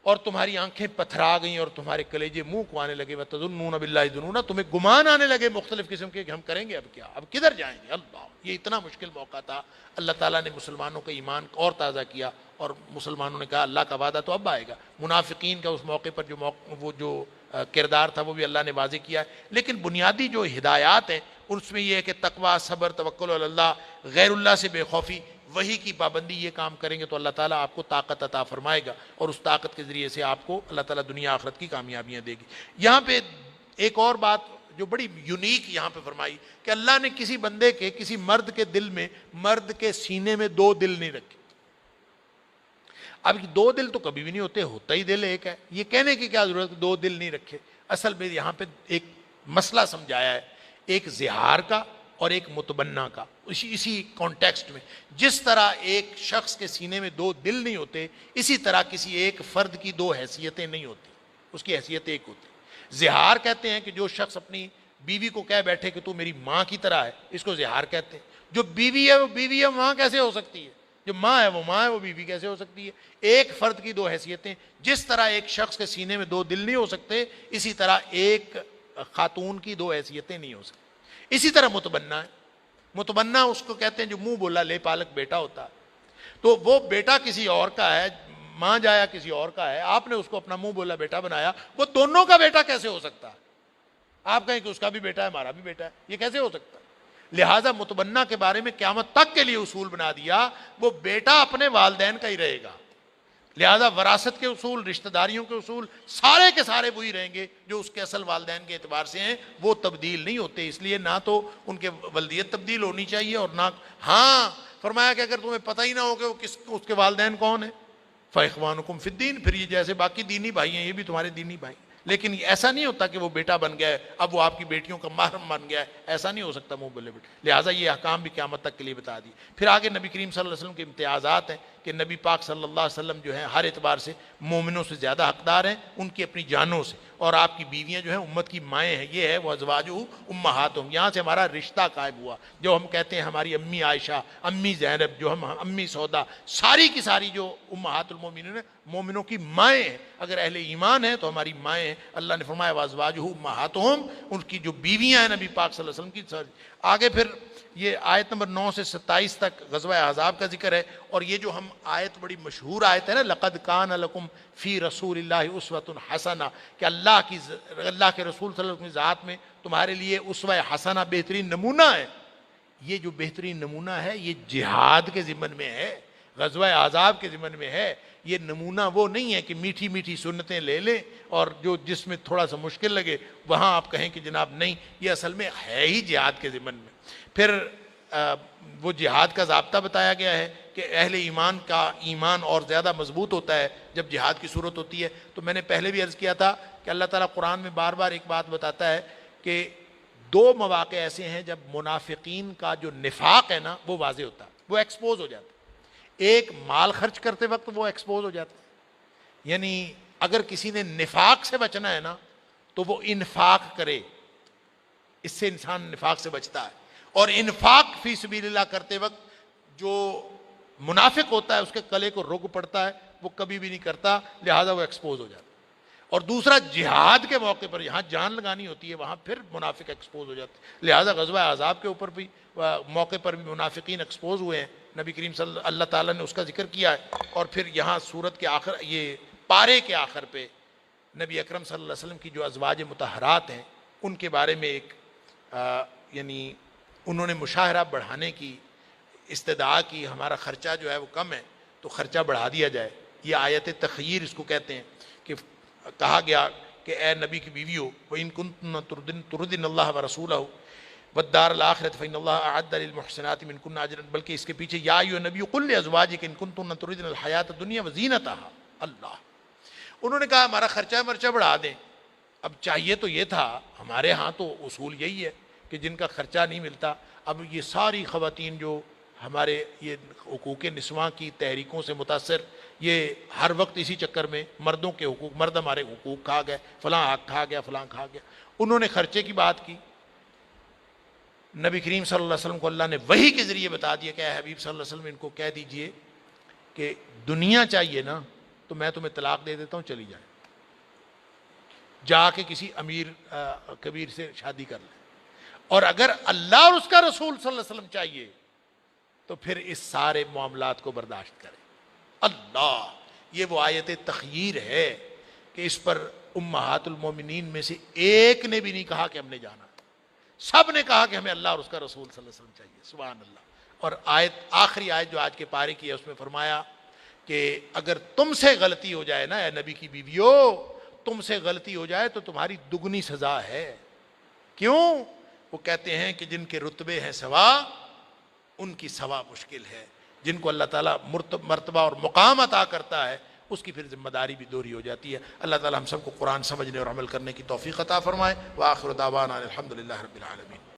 اور تمہاری آنکھیں پتھرا گئیں اور تمہارے کلیجے منہ کو آنے لگے، وَتَظُنُّونَ بِاللَّهِ الظُّنُونَ، تمہیں گمان آنے لگے مختلف قسم کے کہ ہم کریں گے اب کیا، اب کدھر جائیں گے. اللہ، یہ اتنا مشکل موقع تھا. اللہ تعالیٰ نے مسلمانوں کا ایمان اور تازہ کیا، اور مسلمانوں نے کہا اللہ کا وعدہ تو اب آئے گا. منافقین کا اس موقع پر وہ جو کردار تھا وہ بھی اللہ نے واضح کیا ہے. لیکن بنیادی جو ہدایات ہیں اس میں یہ ہے کہ تقوی، صبر، توکل علی اللہ، غیر اللہ سے بے خوفی، وحی کی پابندی، یہ کام کریں گے تو اللہ تعالیٰ آپ کو طاقت عطا فرمائے گا، اور اس طاقت کے ذریعے سے آپ کو اللہ تعالیٰ دنیا آخرت کی کامیابیاں دے گی. یہاں پہ ایک اور بات جو بڑی یونیک یہاں پہ فرمائی کہ اللہ نے کسی بندے کے، کسی مرد کے دل میں، مرد کے سینے میں دو دل نہیں رکھے. اب دو دل تو کبھی بھی نہیں ہوتے، ہوتا ہی دل ایک ہے، یہ کہنے کی کیا ضرورت ہے دو دل نہیں رکھے. اصل میں یہاں پہ ایک مسئلہ سمجھایا ہے، ایک زہار کا اور ایک متبنہ کا. اسی کانٹیکسٹ میں جس طرح ایک شخص کے سینے میں دو دل نہیں ہوتے، اسی طرح کسی ایک فرد کی دو حیثیتیں نہیں ہوتی، اس کی حیثیت ایک ہوتی. زہار کہتے ہیں کہ جو شخص اپنی بیوی کو کہہ بیٹھے کہ تو میری ماں کی طرح ہے، اس کو زہار کہتے ہیں. جو بیوی ہے وہ بیوی ہے، ماں کیسے ہو سکتی ہے؟ جو ماں ہے وہ ماں ہے، وہ بیوی کیسے ہو سکتی ہے؟ ایک فرد کی دو حیثیتیں. جس طرح ایک شخص کے سینے میں دو دل نہیں ہو سکتے، اسی طرح ایک خاتون کی دو حیثیتیں نہیں ہو سکتی. اسی طرح متبنہ ہے. متبنہ اس کو کہتے ہیں جو منہ بولا لے پالک بیٹا ہوتا ہے. تو وہ بیٹا کسی اور کا ہے، ماں جایا کسی اور کا ہے، آپ نے اس کو اپنا منہ بولا بیٹا بنایا، وہ دونوں کا بیٹا کیسے ہو سکتا ہے؟ آپ کہیں کہ اس کا بھی بیٹا ہے ہمارا بھی بیٹا ہے، یہ کیسے ہو سکتا ہے؟ لہٰذا متبنہ کے بارے میں قیامت تک کے لیے اصول بنا دیا، وہ بیٹا اپنے والدین کا ہی رہے گا. لہذا وراثت کے اصول، رشتہ داریوں کے اصول سارے کے سارے وہی رہیں گے جو اس کے اصل والدین کے اعتبار سے ہیں، وہ تبدیل نہیں ہوتے. اس لیے نہ تو ان کے ولدیت تبدیل ہونی چاہیے، اور نہ، ہاں فرمایا کہ اگر تمہیں پتہ ہی نہ ہو کہ وہ اس کے والدین کون ہیں، فَإِخْوَانُكُمْ فِي الدِّينِ، پھر یہ جیسے باقی دینی بھائی ہیں یہ بھی تمہارے دینی بھائی. لیکن ایسا نہیں ہوتا کہ وہ بیٹا بن گیا ہے اب وہ آپ کی بیٹیوں کا محرم بن گیا ہے، ایسا نہیں ہو سکتا منہ بولے بیٹے. لہٰذا یہ احکام بھی قیامت تک کے لیے بتا دی. پھر آگے نبی کریم صلی اللہ علیہ وسلم کے امتیازات ہیں کہ نبی پاک صلی اللہ علیہ وسلم جو ہیں ہر اعتبار سے مومنوں سے زیادہ حقدار ہیں، ان کی اپنی جانوں سے، اور آپ کی بیویاں جو ہیں امت کی مائیں ہیں. یہ ہے وہ ازواجہ امہاتہم، یہاں سے ہمارا رشتہ قائم ہوا. جو ہم کہتے ہیں ہماری امی عائشہ، امی زینب، جو ہم امی سودا، ساری کی ساری جو امہات المومنین ہیں، مومنوں کی مائیں ہیں. اگر اہل ایمان ہیں تو ہماری مائیں ہیں. اللہ نے فرمایا وازواجہ امہاتہم، ان کی جو بیویاں ہیں نبی پاک صلی اللہ علیہ وسلم کی. آگے پھر یہ آیت نمبر 9 سے 27 تک غزوہ احزاب کا ذکر ہے. اور یہ جو ہم آیت، بڑی مشہور آیت ہے نا، لقد کان لکم فی رسول اللہ اسوۃ حسنہ، کہ اللہ کے رسول صلی اللہ علیہ وسلم کی ذات میں تمہارے لیے اسوہ حسنہ، بہترین نمونہ ہے. یہ جو بہترین نمونہ ہے یہ جہاد کے ضمن میں ہے، غزوہ احزاب کے ضمن میں ہے. یہ نمونہ وہ نہیں ہے کہ میٹھی میٹھی سنتیں لے لیں اور جو جس میں تھوڑا سا مشکل لگے وہاں آپ کہیں کہ جناب نہیں، یہ اصل میں ہے ہی جہاد کے ضمن میں. پھر وہ جہاد کا ضابطہ بتایا گیا ہے کہ اہل ایمان کا ایمان اور زیادہ مضبوط ہوتا ہے جب جہاد کی صورت ہوتی ہے. تو میں نے پہلے بھی عرض کیا تھا کہ اللہ تعالیٰ قرآن میں بار بار ایک بات بتاتا ہے کہ دو مواقع ایسے ہیں جب منافقین کا جو نفاق ہے نا وہ واضح ہوتا ہے، وہ ایکسپوز ہو جاتا ہے. ایک مال خرچ کرتے وقت وہ ایکسپوز ہو جاتا ہے، یعنی اگر کسی نے نفاق سے بچنا ہے نا تو وہ انفاق کرے، اس سے انسان نفاق سے بچتا ہے. اور انفاق فی سبیل اللہ کرتے وقت جو منافق ہوتا ہے اس کے کلے کو رگ پڑتا ہے، وہ کبھی بھی نہیں کرتا، لہذا وہ ایکسپوز ہو جاتا ہے. اور دوسرا جہاد کے موقع پر جہاں جان لگانی ہوتی ہے وہاں پھر منافق ایکسپوز ہو جاتے ہیں. لہٰذا غزوہ احزاب کے اوپر بھی موقع پر بھی منافقین ایکسپوز ہوئے ہیں. نبی کریم صلی اللہ تعالیٰ نے اس کا ذکر کیا ہے. اور پھر یہاں سورت کے آخر یہ پارے کے آخر پہ نبی اکرم صلی اللہ علیہ وسلم کی جو ازواج مطہرات ہیں ان کے بارے میں ایک یعنی انہوں نے مشاہرہ بڑھانے کی استدعا کی. ہمارا خرچہ جو ہے وہ کم ہے تو خرچہ بڑھا دیا جائے. یہ آیت تخیر اس کو کہتے ہیں کہ کہا گیا کہ اے نبی کی بیویوں وَإِن كُنتُنَّ تُرِدْنَ اللَّهَ وَرَسُولَهُ وَالدَّارَ الْآخِرَةَ فَإِنَّ اللَّهَ أَعَدَّ لِلْمُحْسِنَاتِ مِنكُنَّ أَجْرًا, بلکہ اس کے پیچھے یا ایھا النبی قُل لِأَزْوَاجِکَ إِن كُنتُنَّ تُرِدْنَ الْحَیَاةَ الدُّنْیَا وَزِینَتَہَا. اللہ انہوں نے کہا ہمارا خرچہ مرچہ بڑھا دیں. اب چاہیے تو یہ تھا, ہمارے ہاں تو اصول یہی ہے کہ جن کا خرچہ نہیں ملتا. اب یہ ساری خواتین جو ہمارے یہ حقوق نسواں کی تحریکوں سے متاثر, یہ ہر وقت اسی چکر میں مردوں کے حقوق, مرد ہمارے حقوق کھا گئے, فلاں حق کھا گیا, فلاں کھا گیا. انہوں نے خرچے کی بات کی. نبی کریم صلی اللہ علیہ وسلم کو اللہ نے وحی کے ذریعے بتا دیا کہ اے حبیب صلی اللہ علیہ وسلم ان کو کہہ دیجئے کہ دنیا چاہیے نا تو میں تمہیں طلاق دے دیتا ہوں, چلی جائے, جا کے کسی امیر کبیر سے شادی کر لیں. اور اگر اللہ اور اس کا رسول صلی اللہ علیہ وسلم چاہیے تو پھر اس سارے معاملات کو برداشت کریں. اللہ, یہ وہ آیت تخییر ہے کہ اس پر امہات المومنین میں سے ایک نے بھی نہیں کہا کہ ہم نے جانا, سب نے کہا کہ ہمیں اللہ اور اس کا رسول صلی اللہ علیہ وسلم چاہیے. سبحان اللہ. اور آخری آیت جو آج کے پارے کی ہے اس میں فرمایا کہ اگر تم سے غلطی ہو جائے نا اے نبی کی بیویو, تم سے غلطی ہو جائے تو تمہاری دگنی سزا ہے. کیوں؟ وہ کہتے ہیں کہ جن کے رتبے ہیں سوا ان کی سوا مشکل ہے. جن کو اللہ تعالیٰ مرتبہ اور مقام عطا کرتا ہے اس کی پھر ذمہ داری بھی دوہری ہو جاتی ہے. اللہ تعالیٰ ہم سب کو قرآن سمجھنے اور عمل کرنے کی توفیق عطا فرمائے. وآخر دعوانا الحمدللہ رب العالمین.